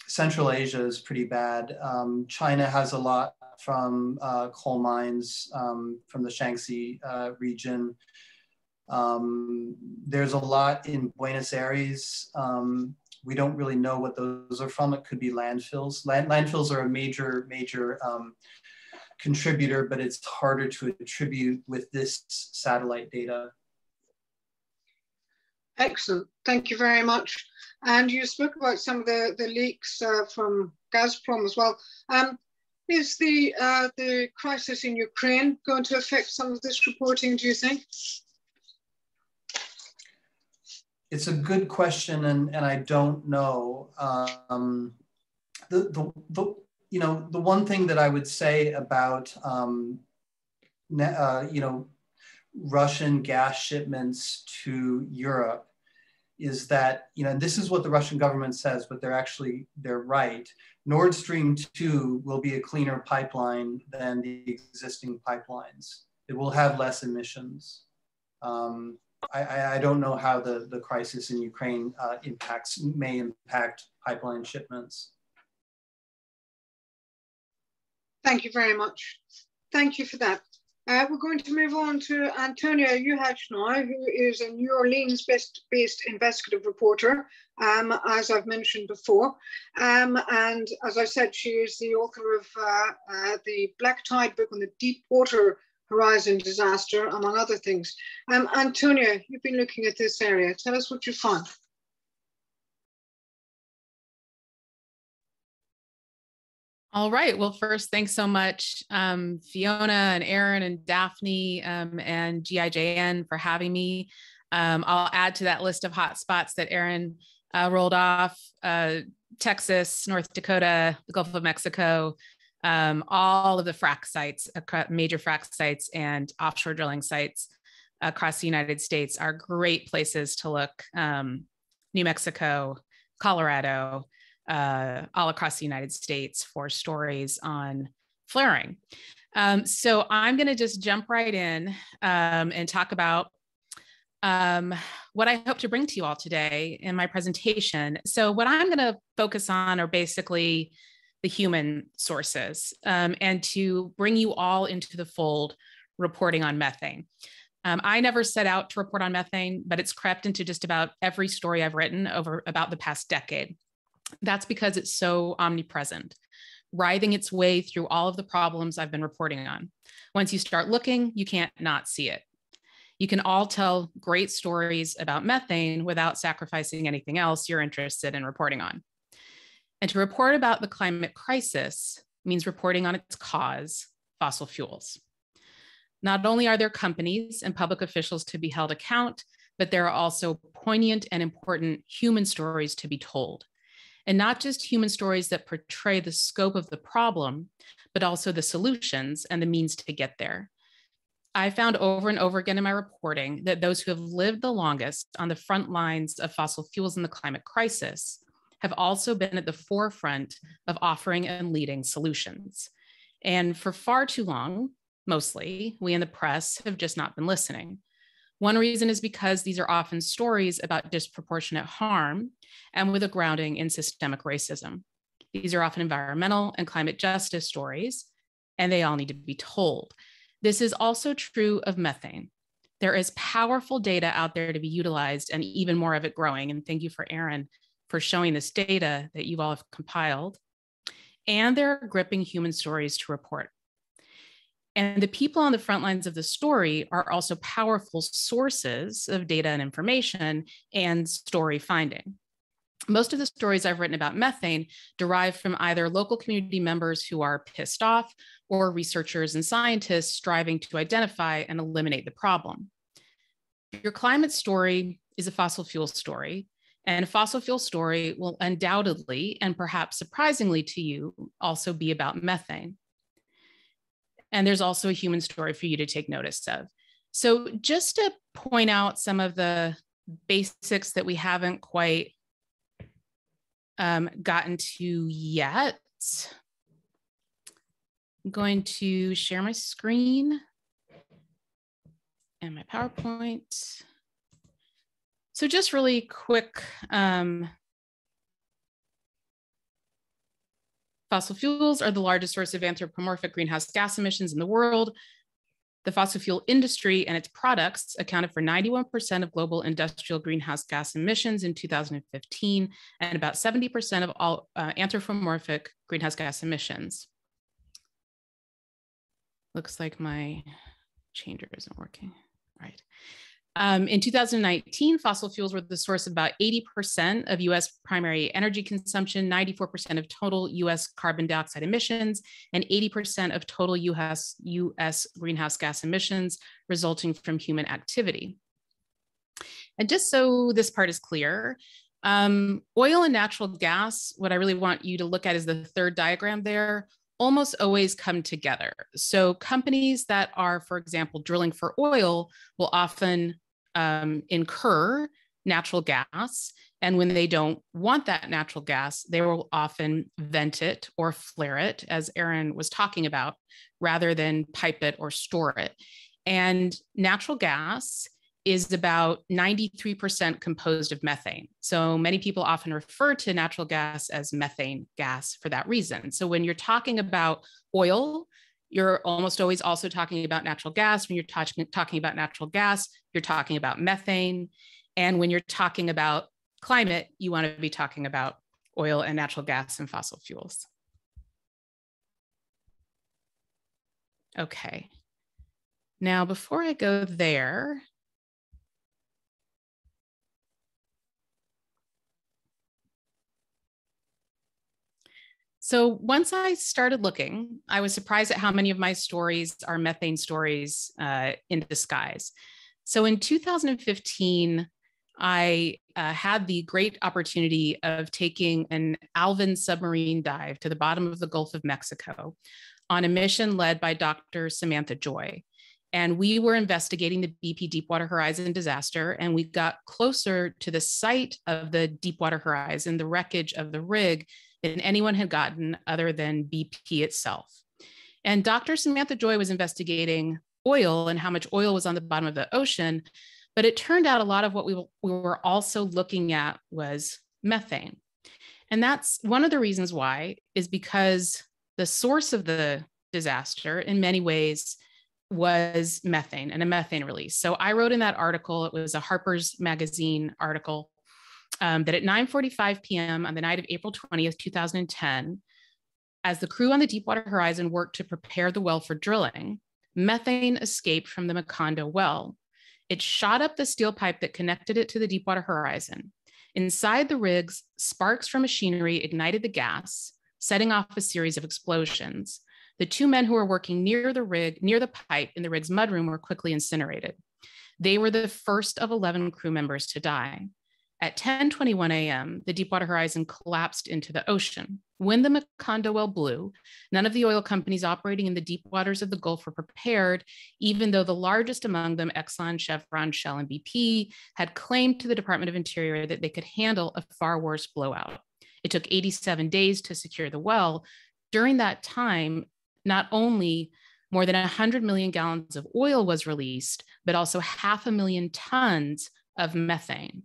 Central Asia is pretty bad. China has a lot from coal mines from the Shaanxi region. There's a lot in Buenos Aires. We don't really know what those are from. It could be landfills. Landfills are a major contributor, but it's harder to attribute with this satellite data. Excellent, thank you very much. And you spoke about some of the leaks from Gazprom as well. Is the crisis in Ukraine going to affect some of this reporting, do you think? It's a good question, and I don't know. You know, the one thing that I would say about you know, Russian gas shipments to Europe is that, you know, and this is what the Russian government says, but they're right. Nord Stream 2 will be a cleaner pipeline than the existing pipelines. It will have less emissions. I don't know how the crisis in Ukraine may impact pipeline shipments. Thank you very much. Thank you for that. We're going to move on to Antonia Uhach now, who is a New Orleans-based investigative reporter, as I've mentioned before. And as I said, she is the author of the Black Tide book on the Deepwater Horizon disaster, among other things. Antonia, you've been looking at this area. Tell us what you found. All right. Well, first, thanks so much, Fiona and Aaron and Daphne and GIJN for having me. I'll add to that list of hotspots that Aaron rolled off: Texas, North Dakota, the Gulf of Mexico, all of the frac sites, major frac sites and offshore drilling sites across the United States are great places to look. New Mexico, Colorado, all across the United States for stories on flaring. So I'm going to just jump right in and talk about what I hope to bring to you all today in my presentation. So what I'm going to focus on are basically the human sources, and to bring you all into the fold reporting on methane. I never set out to report on methane, but it's crept into just about every story I've written over about the past decade. That's because it's so omnipresent, writhing its way through all of the problems I've been reporting on. Once you start looking, you can't not see it. You can all tell great stories about methane without sacrificing anything else you're interested in reporting on. And to report about the climate crisis means reporting on its cause, fossil fuels. Not only are there companies and public officials to be held account, but there are also poignant and important human stories to be told. And not just human stories that portray the scope of the problem, but also the solutions and the means to get there. I found over and over again in my reporting that those who have lived the longest on the front lines of fossil fuels in the climate crisis have also been at the forefront of offering and leading solutions. And for far too long, mostly, we in the press have just not been listening. One reason is because these are often stories about disproportionate harm and with a grounding in systemic racism. These are often environmental and climate justice stories, and they all need to be told. This is also true of methane. There is powerful data out there to be utilized and even more of it growing. And thank you for Aaron for showing this data that you all have compiled. And there are gripping human stories to report. And the people on the front lines of the story are also powerful sources of data and information and story finding. Most of the stories I've written about methane derive from either local community members who are pissed off or researchers and scientists striving to identify and eliminate the problem. Your climate story is a fossil fuel story, and a fossil fuel story will undoubtedly, and perhaps surprisingly to you, also be about methane. And there's also a human story for you to take notice of. So just to point out some of the basics that we haven't quite gotten to yet, I'm going to share my screen and my PowerPoint. So just really quick, fossil fuels are the largest source of anthropomorphic greenhouse gas emissions in the world. The fossil fuel industry and its products accounted for 91% of global industrial greenhouse gas emissions in 2015, and about 70% of all anthropomorphic greenhouse gas emissions. Looks like my changer isn't working. All right. In 2019, fossil fuels were the source of about 80% of US primary energy consumption, 94% of total US carbon dioxide emissions, and 80% of total US greenhouse gas emissions resulting from human activity. And just so this part is clear, oil and natural gas, what I really want you to look at is the third diagram there, almost always come together. So companies that are, for example, drilling for oil will often incur natural gas. And when they don't want that natural gas, they will often vent it or flare it, as Aaron was talking about, rather than pipe it or store it. And natural gas is about 93% composed of methane. So many people often refer to natural gas as methane gas for that reason. So when you're talking about oil, you're almost always also talking about natural gas. When you're talking about natural gas, you're talking about methane. And when you're talking about climate, you want to be talking about oil and natural gas and fossil fuels. Okay. Now, before I go there, so once I started looking, I was surprised at how many of my stories are methane stories in disguise. So in 2015, I had the great opportunity of taking an Alvin submarine dive to the bottom of the Gulf of Mexico on a mission led by Dr. Samantha Joy. And we were investigating the BP Deepwater Horizon disaster, and we got closer to the site of the Deepwater Horizon, the wreckage of the rig, than anyone had gotten other than BP itself. And Dr. Samantha Joy was investigating oil and how much oil was on the bottom of the ocean. But it turned out a lot of what we were also looking at was methane. And that's one of the reasons why is because the source of the disaster in many ways was methane and a methane release. So I wrote in that article, it was a Harper's Magazine article, that at 9:45 p.m. on the night of April 20th, 2010, as the crew on the Deepwater Horizon worked to prepare the well for drilling, methane escaped from the Macondo well. It shot up the steel pipe that connected it to the Deepwater Horizon. Inside the rigs, sparks from machinery ignited the gas, setting off a series of explosions. The two men who were working near the pipe in the rig's mudroom were quickly incinerated. They were the first of 11 crew members to die. At 10:21 a.m., the Deepwater Horizon collapsed into the ocean. When the Macondo well blew, none of the oil companies operating in the deep waters of the Gulf were prepared, even though the largest among them, Exxon, Chevron, Shell, and BP, had claimed to the Department of Interior that they could handle a far worse blowout. It took 87 days to secure the well. During that time, not only more than 100 million gallons of oil was released, but also 500,000 tons of methane.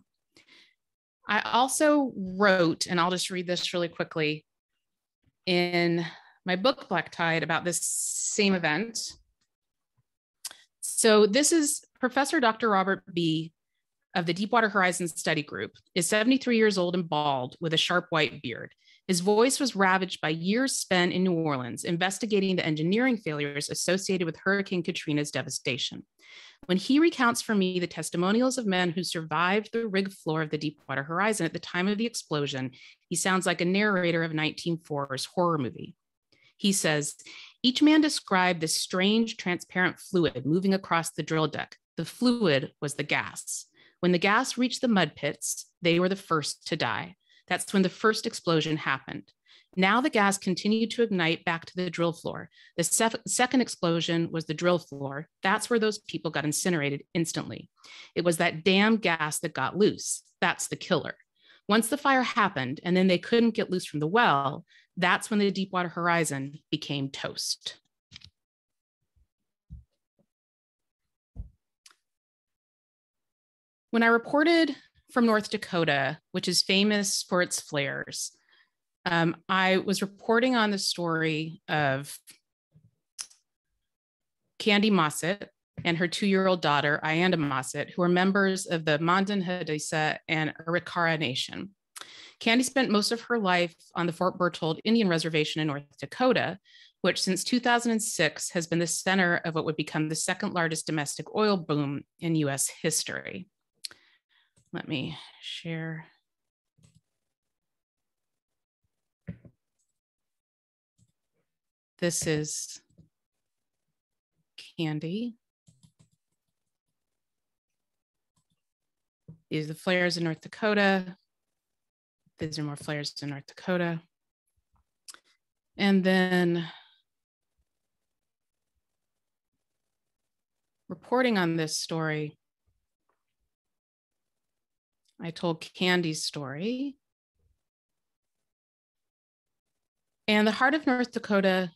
I also wrote, and I'll just read this really quickly, in my book, Black Tide, about this same event. So this is Professor Dr. Robert B. of the Deepwater Horizon Study Group, is 73 years old and bald with a sharp white beard. His voice was ravaged by years spent in New Orleans investigating the engineering failures associated with Hurricane Katrina's devastation. When he recounts for me the testimonials of men who survived the rig floor of the Deepwater Horizon at the time of the explosion, he sounds like a narrator of 1904's horror movie. He says, each man described this strange transparent fluid moving across the drill deck. The fluid was the gas. When the gas reached the mud pits, they were the first to die. That's when the first explosion happened. Now the gas continued to ignite back to the drill floor. The second explosion was the drill floor. That's where those people got incinerated instantly. It was that damn gas that got loose. That's the killer. Once the fire happened and then they couldn't get loose from the well, that's when the Deepwater Horizon became toast. When I reported from North Dakota, which is famous for its flares, I was reporting on the story of Candy Mossett and her 2-year-old daughter, Ayanda Mossett, who are members of the Mandan Hadisa and Arikara Nation. Candy spent most of her life on the Fort Berthold Indian Reservation in North Dakota, which since 2006 has been the center of what would become the second largest domestic oil boom in US history. Let me share. This is Candy. These are the flares in North Dakota. These are more flares in North Dakota. And then reporting on this story, I told Candy's story. And the heart of North Dakota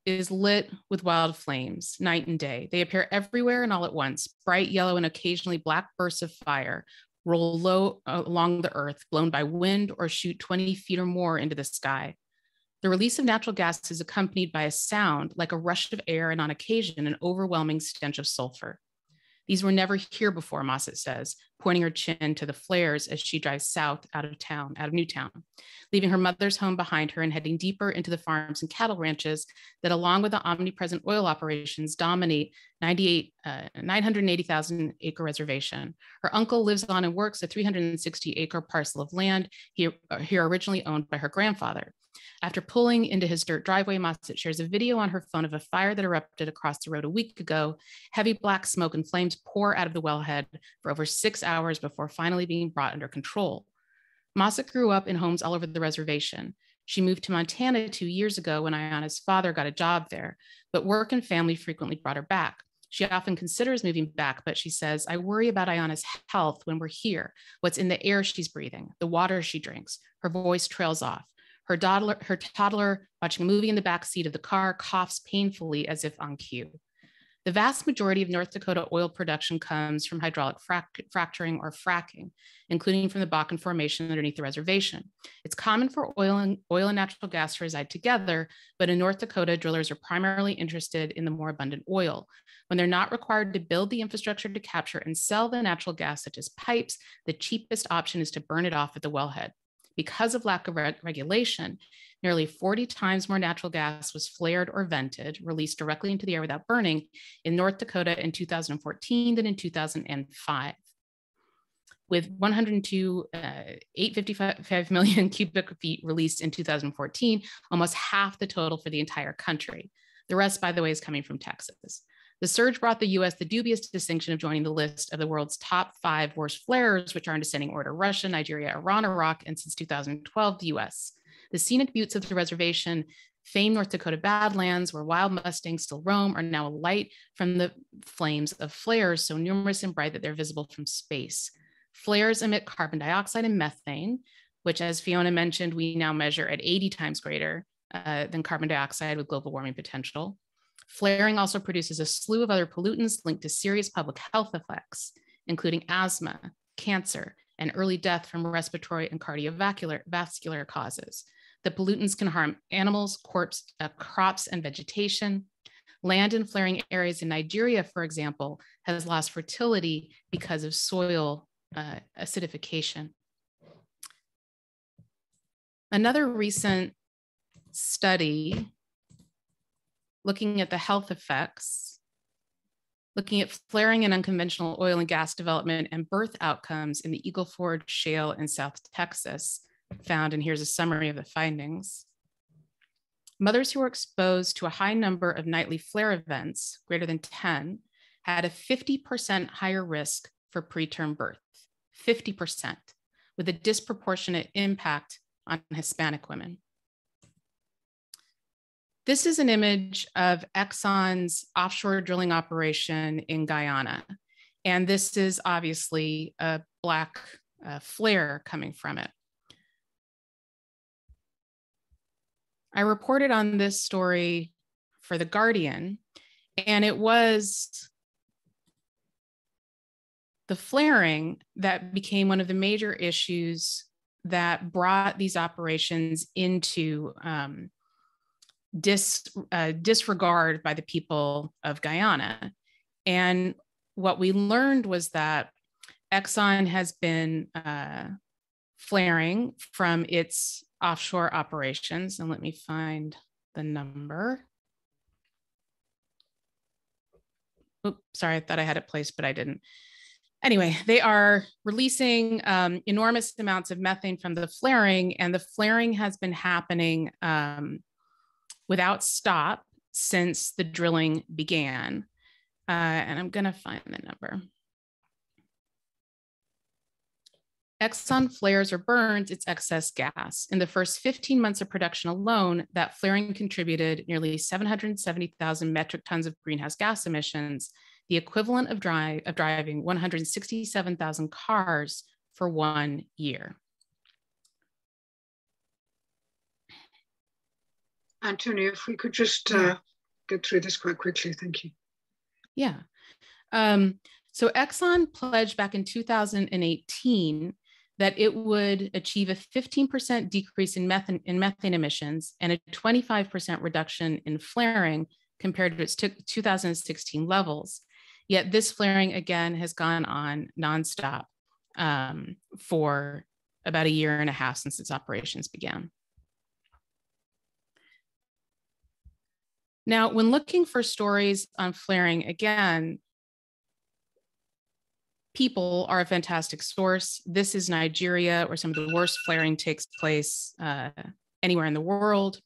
is lit with wild flames night and day. They appear everywhere and all at once, bright yellow and occasionally black bursts of fire roll low along the earth, blown by wind or shoot 20 feet or more into the sky. The release of natural gas is accompanied by a sound like a rush of air and on occasion, an overwhelming stench of sulfur. These were never here before, Mossett says, pointing her chin to the flares as she drives south out of Newtown, leaving her mother's home behind her and heading deeper into the farms and cattle ranches that, along with the omnipresent oil operations, dominate 980,000 acre reservation. Her uncle lives on and works a 360 acre parcel of land here originally owned by her grandfather. After pulling into his dirt driveway, Mossett shares a video on her phone of a fire that erupted across the road a week ago. Heavy black smoke and flames pour out of the wellhead for over 6 hours before finally being brought under control. Mossett grew up in homes all over the reservation. She moved to Montana 2 years ago when Ayana's father got a job there, but work and family frequently brought her back. She often considers moving back, but she says, I worry about Ayana's health when we're here, what's in the air she's breathing, the water she drinks. Her voice trails off. Her toddler, watching a movie in the back seat of the car, coughs painfully as if on cue. The vast majority of North Dakota oil production comes from hydraulic fracturing or fracking, including from the Bakken Formation underneath the reservation. It's common for oil and natural gas to reside together, but in North Dakota, drillers are primarily interested in the more abundant oil. When they're not required to build the infrastructure to capture and sell the natural gas, such as pipes, the cheapest option is to burn it off at the wellhead. Because of lack of regulation, nearly 40 times more natural gas was flared or vented, released directly into the air without burning in North Dakota in 2014 than in 2005. With 855 million cubic feet released in 2014, almost half the total for the entire country. The rest, by the way, is coming from Texas. The surge brought the US the dubious distinction of joining the list of the world's top 5 worst flares, which are in descending order: Russia, Nigeria, Iran, Iraq, and since 2012, the US. The scenic buttes of the reservation, famed North Dakota Badlands, where wild mustangs still roam, are now alight from the flames of flares so numerous and bright that they're visible from space. Flares emit carbon dioxide and methane, which, as Fiona mentioned, we now measure at 80 times greater than carbon dioxide with global warming potential. Flaring also produces a slew of other pollutants linked to serious public health effects, including asthma, cancer, and early death from respiratory and cardiovascular causes. The pollutants can harm animals, crops, and vegetation. Land in flaring areas in Nigeria, for example, has lost fertility because of soil acidification. Another recent study looking at the health effects, looking at flaring and unconventional oil and gas development and birth outcomes in the Eagle Ford Shale in South Texas, found, and here's a summary of the findings. Mothers who were exposed to a high number of nightly flare events, greater than 10, had a 50% higher risk for preterm birth, 50%, with a disproportionate impact on Hispanic women. This is an image of Exxon's offshore drilling operation in Guyana. And this is obviously a black flare coming from it. I reported on this story for The Guardian, and it was the flaring that became one of the major issues that brought these operations into disregard by the people of Guyana. And what we learned was that Exxon has been flaring from its offshore operations. And let me find the number. Oops, sorry, I thought I had it placed, but I didn't. Anyway, they are releasing enormous amounts of methane from the flaring, and the flaring has been happening without stop since the drilling began. And I'm gonna find the number. Exxon flares or burns its excess gas. In the first 15 months of production alone, that flaring contributed nearly 770,000 metric tons of greenhouse gas emissions, the equivalent of driving 167,000 cars for 1 year. Antonia, if we could just get through this quite quickly, thank you. Yeah. So Exxon pledged back in 2018 that it would achieve a 15% decrease in methane emissions and a 25% reduction in flaring compared to its 2016 levels. Yet this flaring, again, has gone on nonstop for about 1.5 years since its operations began. Now, when looking for stories on flaring, again, people are a fantastic source. This is Nigeria, where some of the worst flaring takes place anywhere in the world.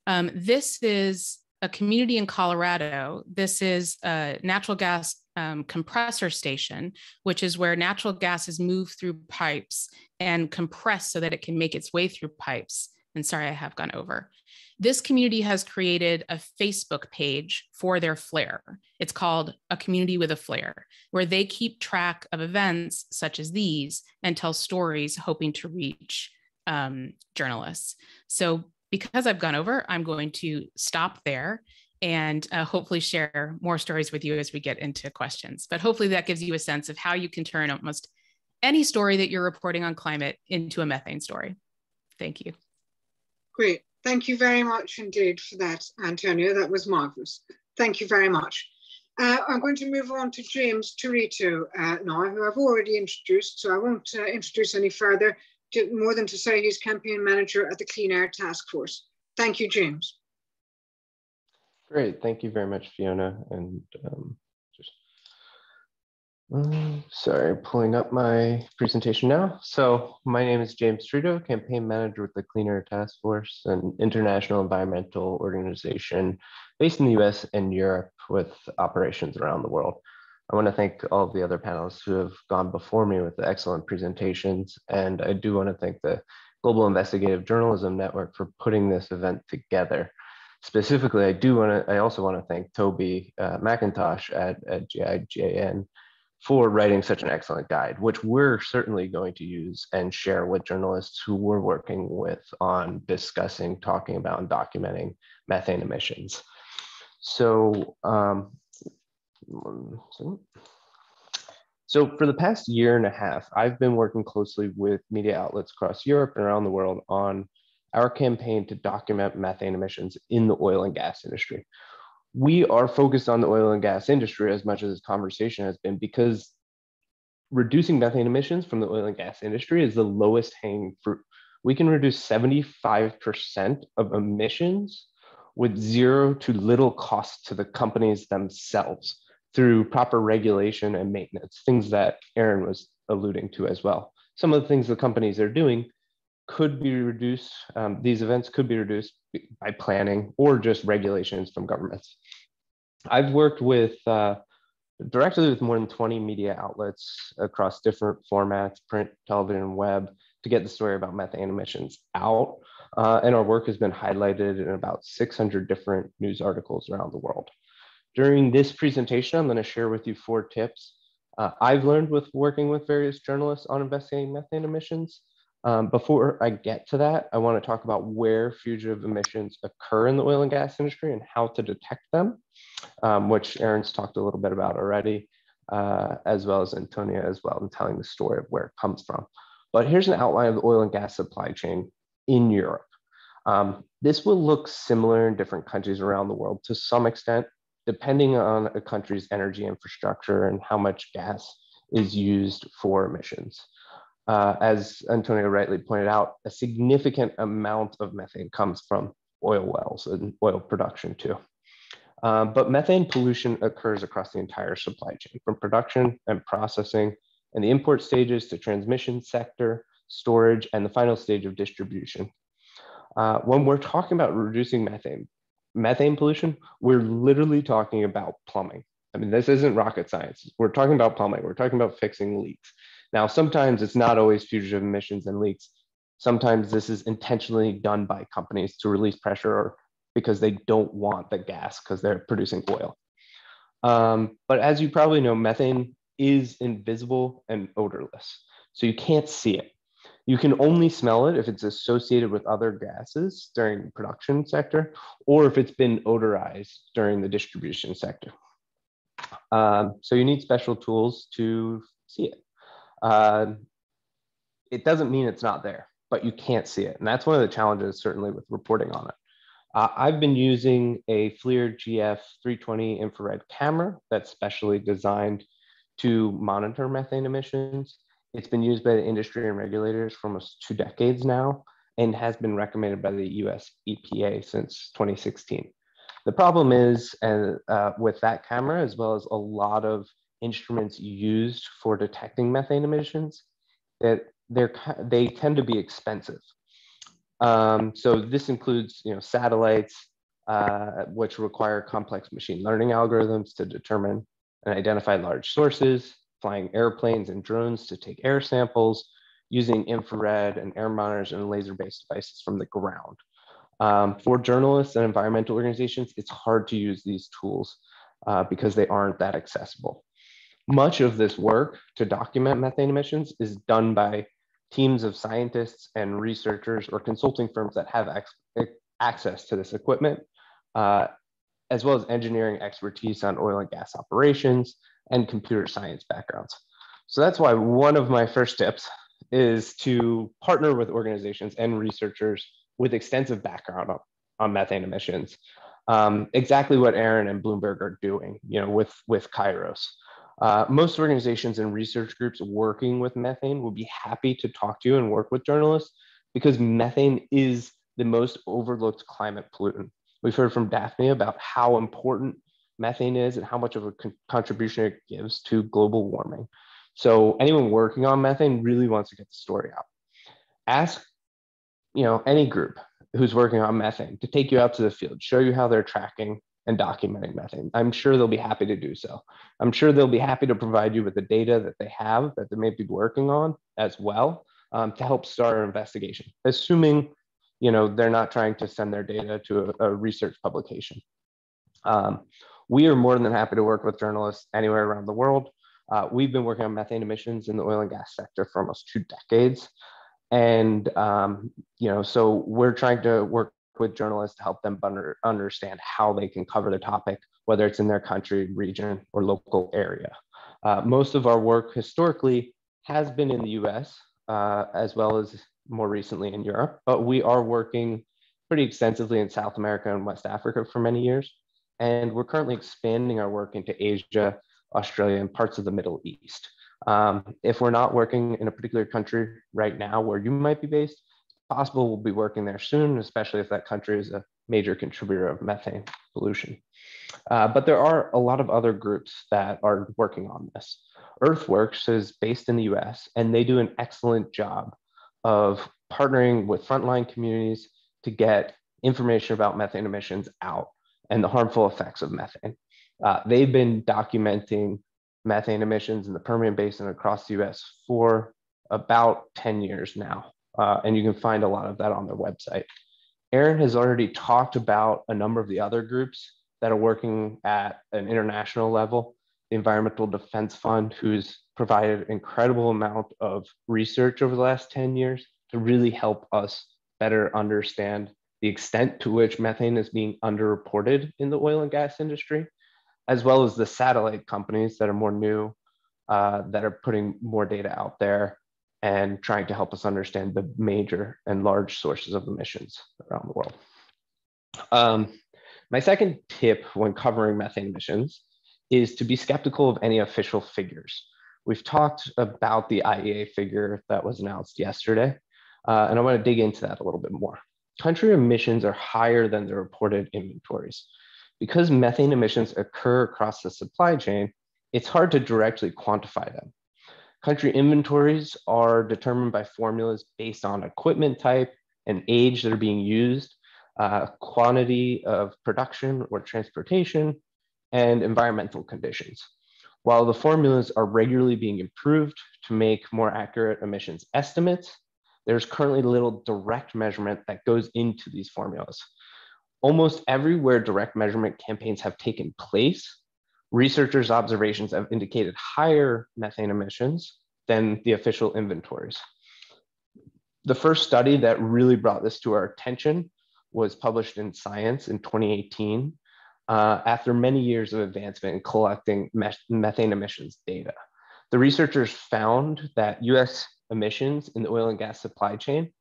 This is a community in Colorado. This is a natural gas compressor station, which is where natural gas is moved through pipes and compressed so that it can make its way through pipes. And sorry, I have gone over. This community has created a Facebook page for their flare. It's called A Community with a Flare, where they keep track of events such as these and tell stories hoping to reach journalists. So because I've gone over, I'm going to stop there and hopefully share more stories with you as we get into questions. But hopefully that gives you a sense of how you can turn almost any story that you're reporting on climate into a methane story. Thank you. Great. Thank you very much indeed for that, Antonio. That was marvelous. Thank you very much. I'm going to move on to James Territo now, who I've already introduced, so I won't introduce any further, more than to say he's campaign manager at the Clean Air Task Force. Thank you, James. Great, thank you very much, Fiona. And sorry, pulling up my presentation now. So my name is James Territo, campaign manager with the Clean Air Task Force, an international environmental organization based in the US and Europe with operations around the world. I want to thank all of the other panelists who have gone before me with the excellent presentations. And I do want to thank the Global Investigative Journalism Network for putting this event together. Specifically, I also want to thank Toby McIntosh at GIJN for writing such an excellent guide, which we're certainly going to use and share with journalists who we're working with on discussing, talking about, and documenting methane emissions. So, so for the past year and a half, I've been working closely with media outlets across Europe and around the world on our campaign to document methane emissions in the oil and gas industry. We are focused on the oil and gas industry as much as this conversation has been because reducing methane emissions from the oil and gas industry is the lowest hanging fruit. We can reduce 75% of emissions with zero to little cost to the companies themselves through proper regulation and maintenance, things that Aaron was alluding to as well. Some of the things the companies are doing could be reduced, these events could be reduced by planning or just regulations from governments. I've worked with directly with more than 20 media outlets across different formats, print, television, web, to get the story about methane emissions out. And our work has been highlighted in about 600 different news articles around the world. During this presentation, I'm going to share with you 4 tips I've learned with working with various journalists on investigating methane emissions. Before I get to that, I want to talk about where fugitive emissions occur in the oil and gas industry and how to detect them, which Aaron's talked a little bit about already, as well as Antonia as well, and telling the story of where it comes from. But here's an outline of the oil and gas supply chain in Europe. This will look similar in different countries around the world to some extent, depending on a country's energy infrastructure and how much gas is used for emissions. As Antonio rightly pointed out, a significant amount of methane comes from oil wells and oil production too. But methane pollution occurs across the entire supply chain, from production and processing and the import stages to transmission sector, storage, and the final stage of distribution. When we're talking about reducing methane pollution, we're literally talking about plumbing. I mean, this isn't rocket science. We're talking about plumbing. We're talking about fixing leaks. Now, sometimes it's not always fugitive emissions and leaks. Sometimes this is intentionally done by companies to release pressure or because they don't want the gas because they're producing oil. But as you probably know, methane is invisible and odorless, so you can't see it. You can only smell it if it's associated with other gases during the production sector, or if it's been odorized during the distribution sector. So you need special tools to see it. It doesn't mean it's not there, but you can't see it. And that's one of the challenges, certainly, with reporting on it. I've been using a FLIR GF 320 infrared camera that's specially designed to monitor methane emissions. It's been used by the industry and regulators for almost 2 decades now and has been recommended by the US EPA since 2016. The problem is, with that camera, as well as a lot of instruments used for detecting methane emissions, that they tend to be expensive. So this includes, satellites, which require complex machine learning algorithms to determine and identify large sources, flying airplanes and drones to take air samples, using infrared and air monitors and laser-based devices from the ground. For journalists and environmental organizations, it's hard to use these tools because they aren't that accessible. Much of this work to document methane emissions is done by teams of scientists and researchers or consulting firms that have access to this equipment, as well as engineering expertise on oil and gas operations and computer science backgrounds. So that's why one of my first tips is to partner with organizations and researchers with extensive background on methane emissions. Exactly what Aaron and Bloomberg are doing, with Kairos. Most organizations and research groups working with methane will be happy to talk to you and work with journalists because methane is the most overlooked climate pollutant. We've heard from Daphne about how important methane is and how much of a contribution it gives to global warming. So anyone working on methane really wants to get the story out. Ask, any group who's working on methane to take you out to the field, show you how they're tracking and documenting methane. I'm sure they'll be happy to do so. I'm sure they'll be happy to provide you with the data that they have that they may be working on as well, to help start an investigation, assuming they're not trying to send their data to a research publication. We are more than happy to work with journalists anywhere around the world. We've been working on methane emissions in the oil and gas sector for almost 2 decades. And, so we're trying to work with journalists to help them understand how they can cover the topic, whether it's in their country, region, or local area. Most of our work historically has been in the US, as well as more recently in Europe, but we are working pretty extensively in South America and West Africa for many years. And we're currently expanding our work into Asia, Australia, and parts of the Middle East. If we're not working in a particular country right now where you might be based, it's possible we'll be working there soon, especially if that country is a major contributor of methane pollution. But there are a lot of other groups that are working on this. Earthworks is based in the US, and they do an excellent job of partnering with frontline communities to get information about methane emissions out and the harmful effects of methane. They've been documenting methane emissions in the Permian Basin across the US for about 10 years now. And you can find a lot of that on their website. Aaron has already talked about a number of the other groups that are working at an international level. The Environmental Defense Fund, who's provided an incredible amount of research over the last 10 years to really help us better understand the extent to which methane is being underreported in the oil and gas industry, as well as the satellite companies that are more new, that are putting more data out there and trying to help us understand the major and large sources of emissions around the world. My second tip when covering methane emissions is to be skeptical of any official figures. We've talked about the IEA figure that was announced yesterday, and I want to dig into that a little bit more. Country emissions are higher than the reported inventories. Because methane emissions occur across the supply chain, it's hard to directly quantify them. Country inventories are determined by formulas based on equipment type and age that are being used, quantity of production or transportation, and environmental conditions. While the formulas are regularly being improved to make more accurate emissions estimates, there's currently little direct measurement that goes into these formulas. Almost everywhere direct measurement campaigns have taken place, researchers' observations have indicated higher methane emissions than the official inventories. The first study that really brought this to our attention was published in Science in 2018, after many years of advancement in collecting methane emissions data. The researchers found that US emissions in the oil and gas supply chain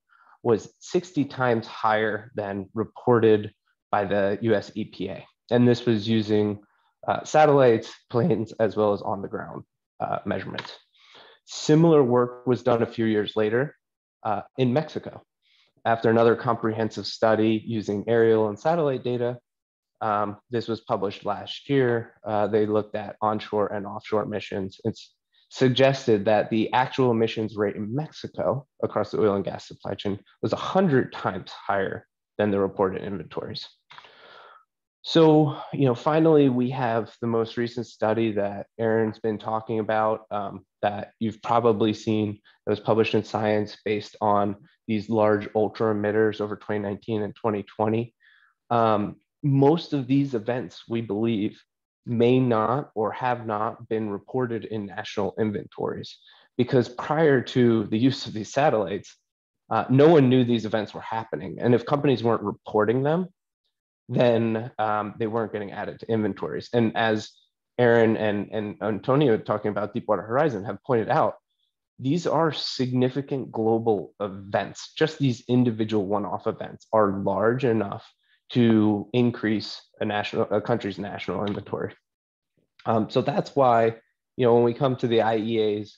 was 60 times higher than reported by the US EPA. And this was using satellites, planes, as well as on the ground measurements. Similar work was done a few years later in Mexico. After another comprehensive study using aerial and satellite data, this was published last year. They looked at onshore and offshore emissions. It's suggested that the actual emissions rate in Mexico across the oil and gas supply chain was 100 times higher than the reported inventories. So, finally, we have the most recent study that Aaron's been talking about, that you've probably seen, that was published in Science based on these large ultra emitters over 2019 and 2020. Most of these events, we believe, may not or have not been reported in national inventories. because prior to the use of these satellites, no one knew these events were happening. And if companies weren't reporting them, then they weren't getting added to inventories. And as Aaron and Antonio talking about Deepwater Horizon have pointed out, these are significant global events. Just these individual one-off events are large enough to increase a country's national inventory. So that's why, when we come to the IEA's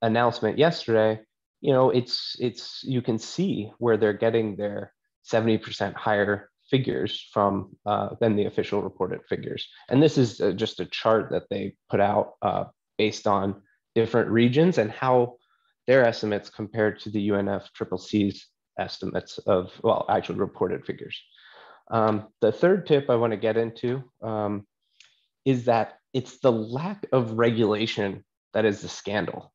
announcement yesterday, you can see where they're getting their 70% higher figures from than the official reported figures. And this is just a chart that they put out based on different regions and how their estimates compared to the UNFCCC's estimates of, actually reported figures. The third tip I want to get into is that it's the lack of regulation that is the scandal.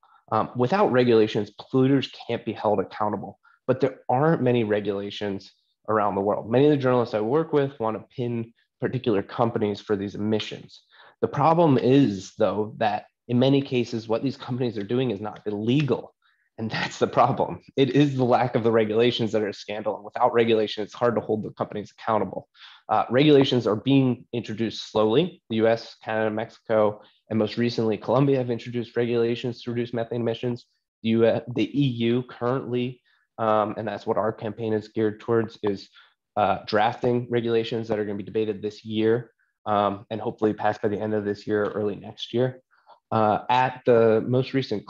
Without regulations, polluters can't be held accountable, but there aren't many regulations around the world. Many of the journalists I work with want to pin particular companies for these emissions. The problem is, though, that in many cases, what these companies are doing is not illegal. And that's the problem. It is the lack of the regulations that are a scandal. And without regulation, it's hard to hold the companies accountable. Regulations are being introduced slowly. The US, Canada, Mexico, and most recently, Colombia have introduced regulations to reduce methane emissions. The EU currently, and that's what our campaign is geared towards, is drafting regulations that are going to be debated this year and hopefully passed by the end of this year or early next year. At the most recent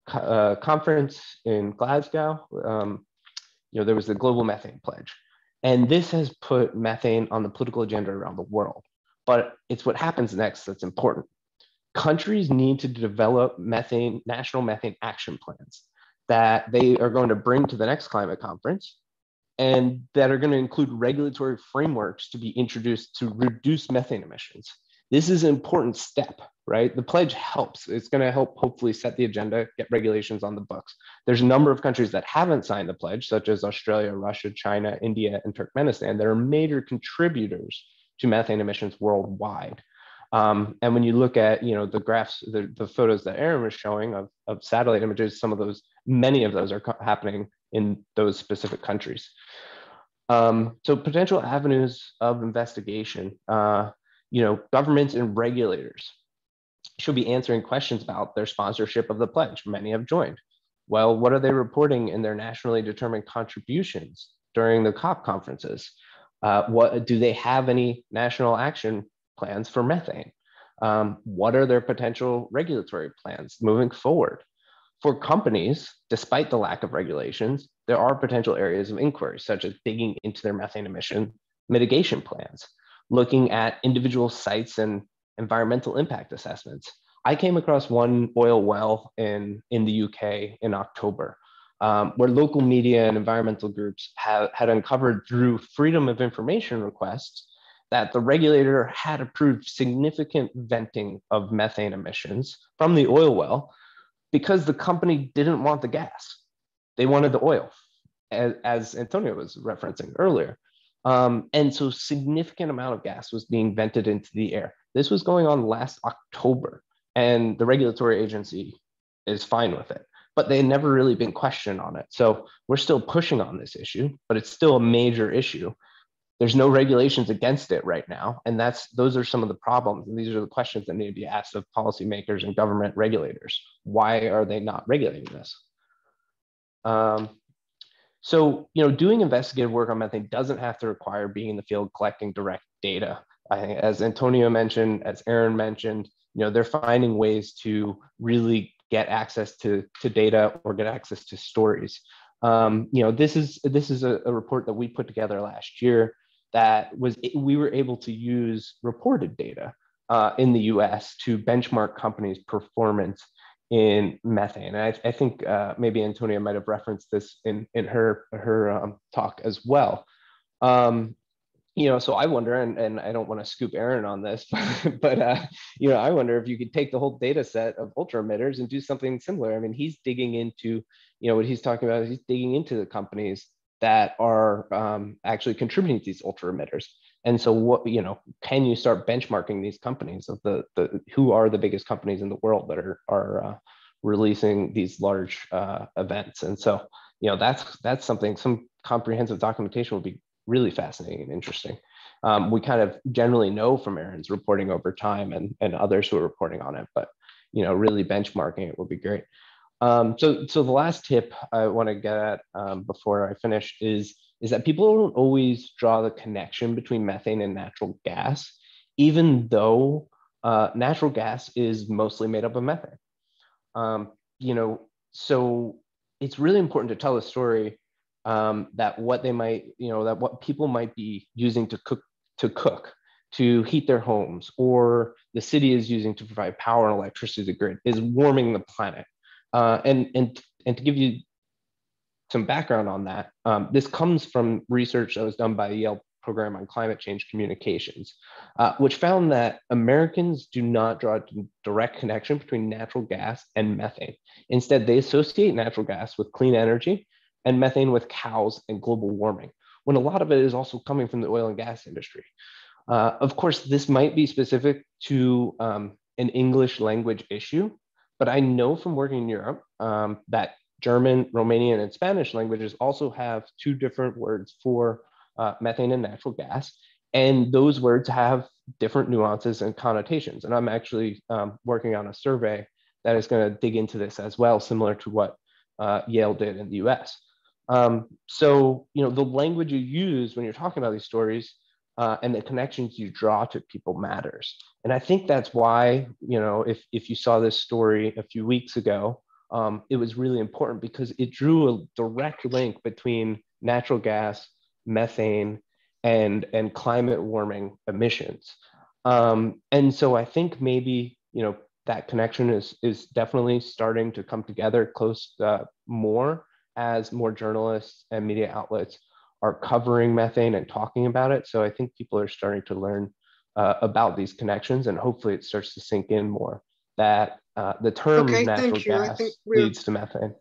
conference in Glasgow, there was the Global Methane Pledge. And this has put methane on the political agenda around the world. But it's what happens next that's important. Countries need to develop national methane action plans that they are going to bring to the next climate conference and that are going to include regulatory frameworks to be introduced to reduce methane emissions. This is an important step, right? The pledge helps. It's going to help hopefully set the agenda, get regulations on the books. There's a number of countries that haven't signed the pledge, such as Australia, Russia, China, India, and Turkmenistan, that are major contributors to methane emissions worldwide. And when you look at, the graphs, the photos that Aaron was showing of satellite images, many of those are happening in those specific countries. So potential avenues of investigation, governments and regulators should be answering questions about their sponsorship of the pledge. Many have joined. Well, what are they reporting in their nationally determined contributions during the COP conferences? Do they have any national action plans for methane? What are their potential regulatory plans moving forward? For companies, despite the lack of regulations, there are potential areas of inquiry, such as digging into their methane emission mitigation plans, looking at individual sites and environmental impact assessments. I came across one oil well in the UK in October, where local media and environmental groups had uncovered through freedom of information requests that the regulator had approved significant venting of methane emissions from the oil well because the company didn't want the gas. They wanted the oil, as Antonio was referencing earlier. And so significant amount of gas was being vented into the air. This was going on last October, and the regulatory agency is fine with it, but they had never really been questioned on it. So we're still pushing on this issue, but it's still a major issue. There's no regulations against it right now. And those are some of the problems. And these are the questions that need to be asked of policymakers and government regulators. Why are they not regulating this? So, doing investigative work on methane doesn't have to require being in the field collecting direct data. I think, as Antonio mentioned, as Aaron mentioned, they're finding ways to really get access to data or get access to stories. This is a report that we put together last year that we were able to use reported data in the US to benchmark companies' performance in methane. And I think maybe Antonia might have referenced this in her talk as well. So I wonder, and I don't want to scoop Aaron on this, but I wonder if you could take the whole data set of ultra emitters and do something similar. I mean, he's digging into, what he's talking about is he's digging into the companies that are actually contributing to these ultra emitters. And so what, can you start benchmarking these companies of who are the biggest companies in the world that are releasing these large events. And so, that's something, some comprehensive documentation will be really fascinating and interesting. We kind of generally know from Aaron's reporting over time and others who are reporting on it, but really benchmarking it would be great. So the last tip I want to get at before I finish is that people don't always draw the connection between methane and natural gas, even though natural gas is mostly made up of methane. So it's really important to tell the story that what they might, that what people might be using to cook, to heat their homes, or the city is using to provide power and electricity to the grid is warming the planet. And to give you some background on that, this comes from research that was done by the Yale Program on Climate Change Communications, which found that Americans do not draw a direct connection between natural gas and methane. Instead, they associate natural gas with clean energy and methane with cows and global warming, when a lot of it is also coming from the oil and gas industry. Of course, this might be specific to an English language issue, but I know from working in Europe that German, Romanian, and Spanish languages also have two different words for methane and natural gas. And those words have different nuances and connotations. And I'm actually working on a survey that is going to dig into this as well, similar to what Yale did in the US. So, the language you use when you're talking about these stories and the connections you draw to people matters. And I think that's why, if you saw this story a few weeks ago, it was really important because it drew a direct link between natural gas, methane, and climate warming emissions. And so I think maybe, that connection is definitely starting to come together close more as more journalists and media outlets are covering methane and talking about it. So I think people are starting to learn about these connections, and hopefully it starts to sink in more that the term natural gas leads to methane.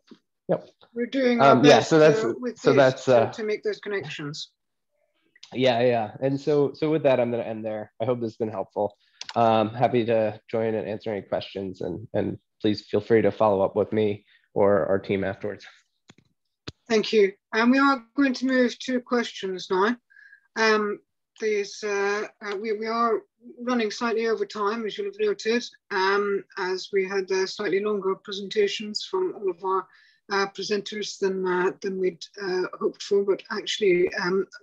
Yep. We're doing our best to make those connections. Yeah. And so with that, I'm going to end there. I hope this has been helpful. Happy to join and answer any questions, and please feel free to follow up with me or our team afterwards. Thank you. And we are going to move to questions now. We are running slightly over time, as you'll have noted, as we had slightly longer presentations from all of our presenters than we'd hoped for, but actually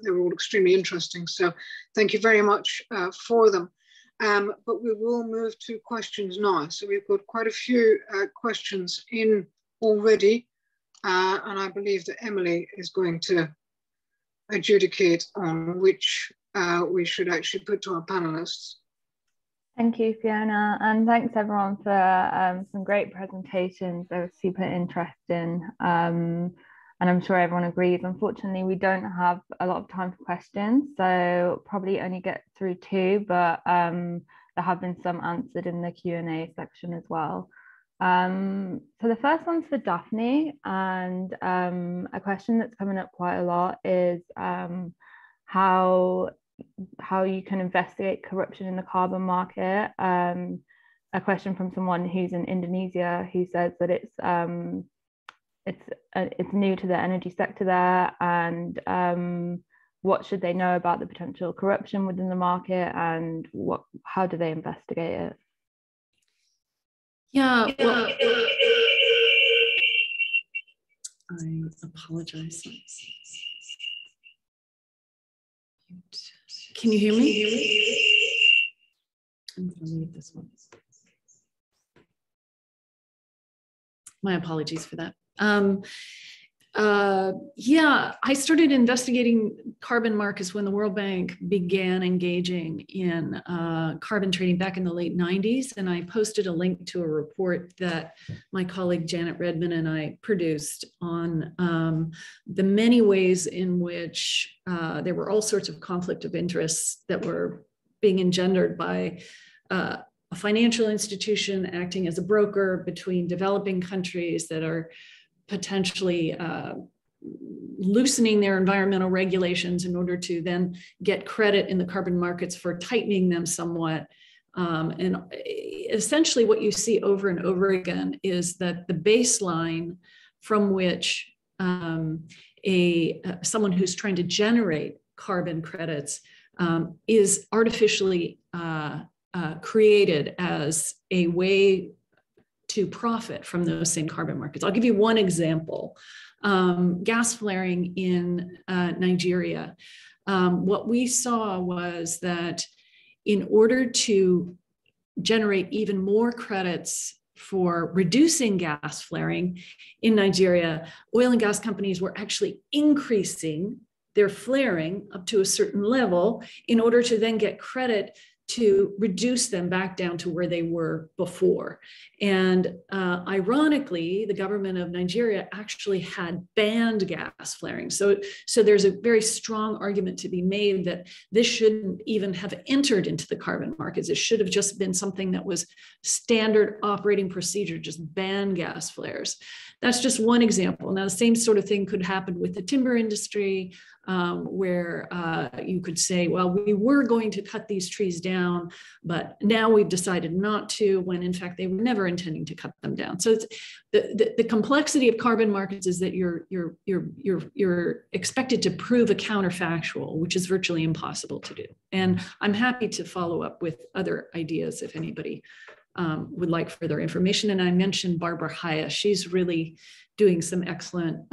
they were all extremely interesting. So thank you very much for them. But we will move to questions now. So we've got quite a few questions in already. And I believe that Emily is going to adjudicate on which we should actually put to our panelists. Thank you, Fiona, and thanks everyone for some great presentations. They were super interesting, and I'm sure everyone agrees. Unfortunately, we don't have a lot of time for questions, so probably only get through two, but there have been some answered in the Q&A section as well. So the first one's for Daphne, and a question that's coming up quite a lot is how you can investigate corruption in the carbon market. A question from someone who's in Indonesia who says that it's new to the energy sector there, and what should they know about the potential corruption within the market, and how do they investigate it? Yeah, well, I apologize. Can you hear me? I'm going to leave this one. My apologies for that. Yeah, I started investigating carbon markets when the World Bank began engaging in carbon trading back in the late 90s. And I posted a link to a report that my colleague Janet Redman and I produced on the many ways in which there were all sorts of conflict of interests that were being engendered by a financial institution acting as a broker between developing countries that are potentially loosening their environmental regulations in order to then get credit in the carbon markets for tightening them somewhat, And essentially what you see over and over again is that the baseline from which someone who's trying to generate carbon credits is artificially created as a way to profit from those same carbon markets. I'll give you one example. Gas flaring in Nigeria. What we saw was that in order to generate even more credits for reducing gas flaring in Nigeria, oil and gas companies were actually increasing their flaring up to a certain level in order to then get credit to reduce them back down to where they were before. And ironically, the government of Nigeria actually had banned gas flaring. So there's a very strong argument to be made that this shouldn't even have entered into the carbon markets. It should have just been something that was standard operating procedure, just ban gas flares. That's just one example. Now, the same sort of thing could happen with the timber industry, where you could say, well, we were going to cut these trees down, but now we've decided not to, when in fact they were never intending to cut them down. So it's the complexity of carbon markets is that you're expected to prove a counterfactual, which is virtually impossible to do. And I'm happy to follow up with other ideas if anybody would like further information. And I mentioned Barbara Haya. She's really doing some excellent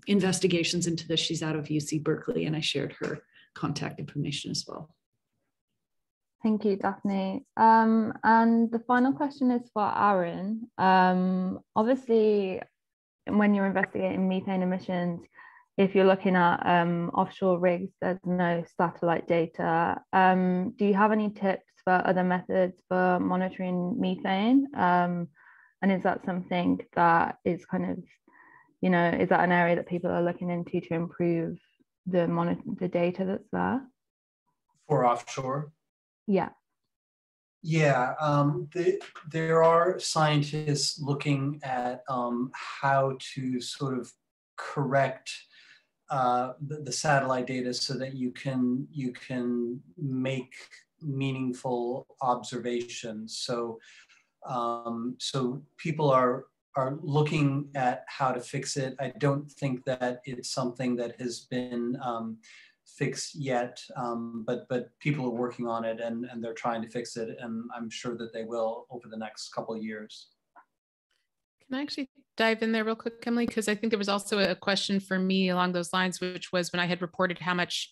investigations into this. She's out of UC Berkeley, and I shared her contact information as well. Thank you, Daphne. And the final question is for Aaron. Obviously, when you're investigating methane emissions, if you're looking at offshore rigs, there's no satellite data. Do you have any tips for other methods for monitoring methane? And is that something that is kind of, you know, is that an area that people are looking into to improve the data that's there? For offshore? Yeah. Yeah, there are scientists looking at how to sort of correct the satellite data so that you can make meaningful observations. So so people are looking at how to fix it. I don't think that it's something that has been fixed yet, but people are working on it and they're trying to fix it, and I'm sure that they will over the next couple of years. Can I actually dive in there real quick, Emily? Because I think there was also a question for me along those lines, which was when I had reported how much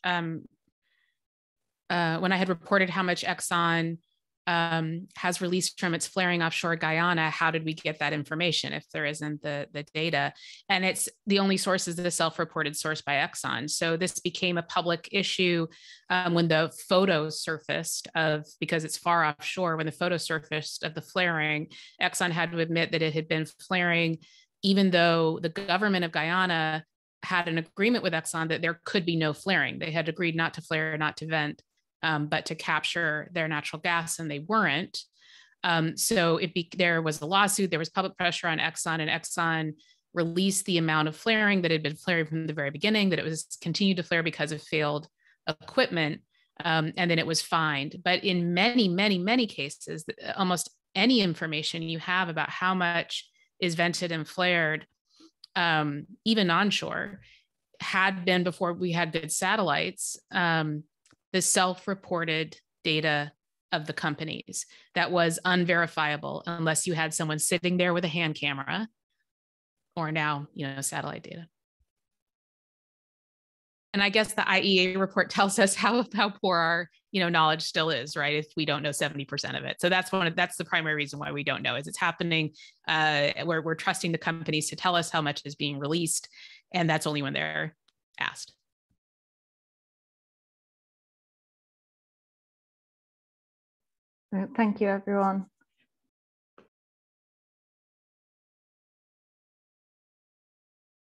Exxon has released from its flaring offshore Guyana, how did we get that information if there isn't the data? And it's the only source is the self-reported source by Exxon. So this became a public issue when the photos surfaced because it's far offshore, when the photos surfaced of the flaring, Exxon had to admit that it had been flaring, even though the government of Guyana had an agreement with Exxon that there could be no flaring. They had agreed not to flare, not to vent, but to capture their natural gas, and they weren't. So there was a lawsuit, there was public pressure on Exxon, and Exxon released the amount of flaring that had been flaring from the very beginning, that it was continued to flare because of failed equipment, and then it was fined. But in many, many, many cases, almost any information you have about how much is vented and flared, even onshore, had been before we had good satellites, the self-reported data of the companies that was unverifiable unless you had someone sitting there with a hand camera, or now, satellite data. And I guess the IEA report tells us how poor our, knowledge still is, right? If we don't know 70% of it. So that's the primary reason why we don't know, is it's happening where we're trusting the companies to tell us how much is being released. And that's only when they're asked. Thank you, everyone.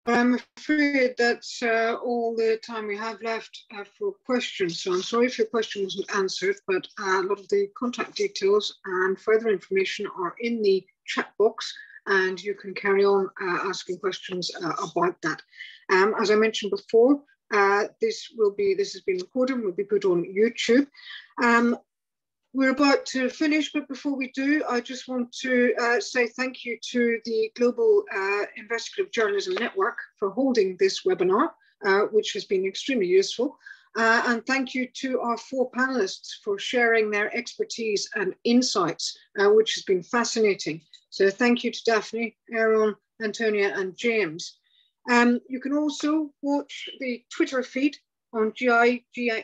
I'm afraid that's all the time we have left for questions. So I'm sorry if your question wasn't answered, but a lot of the contact details and further information are in the chat box, and you can carry on asking questions about that. As I mentioned before, this has been recorded and will be put on YouTube. We're about to finish, but before we do, I just want to say thank you to the Global Investigative Journalism Network for holding this webinar, which has been extremely useful. And thank you to our 4 panelists for sharing their expertise and insights, which has been fascinating. So thank you to Daphne, Aaron, Antonia, and James. You can also watch the Twitter feed on GIJN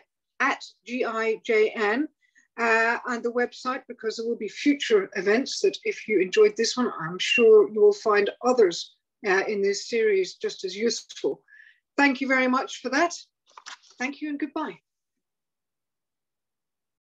and the website, because there will be future events that, if you enjoyed this one, I'm sure you will find others in this series just as useful. Thank you very much for that. Thank you and goodbye.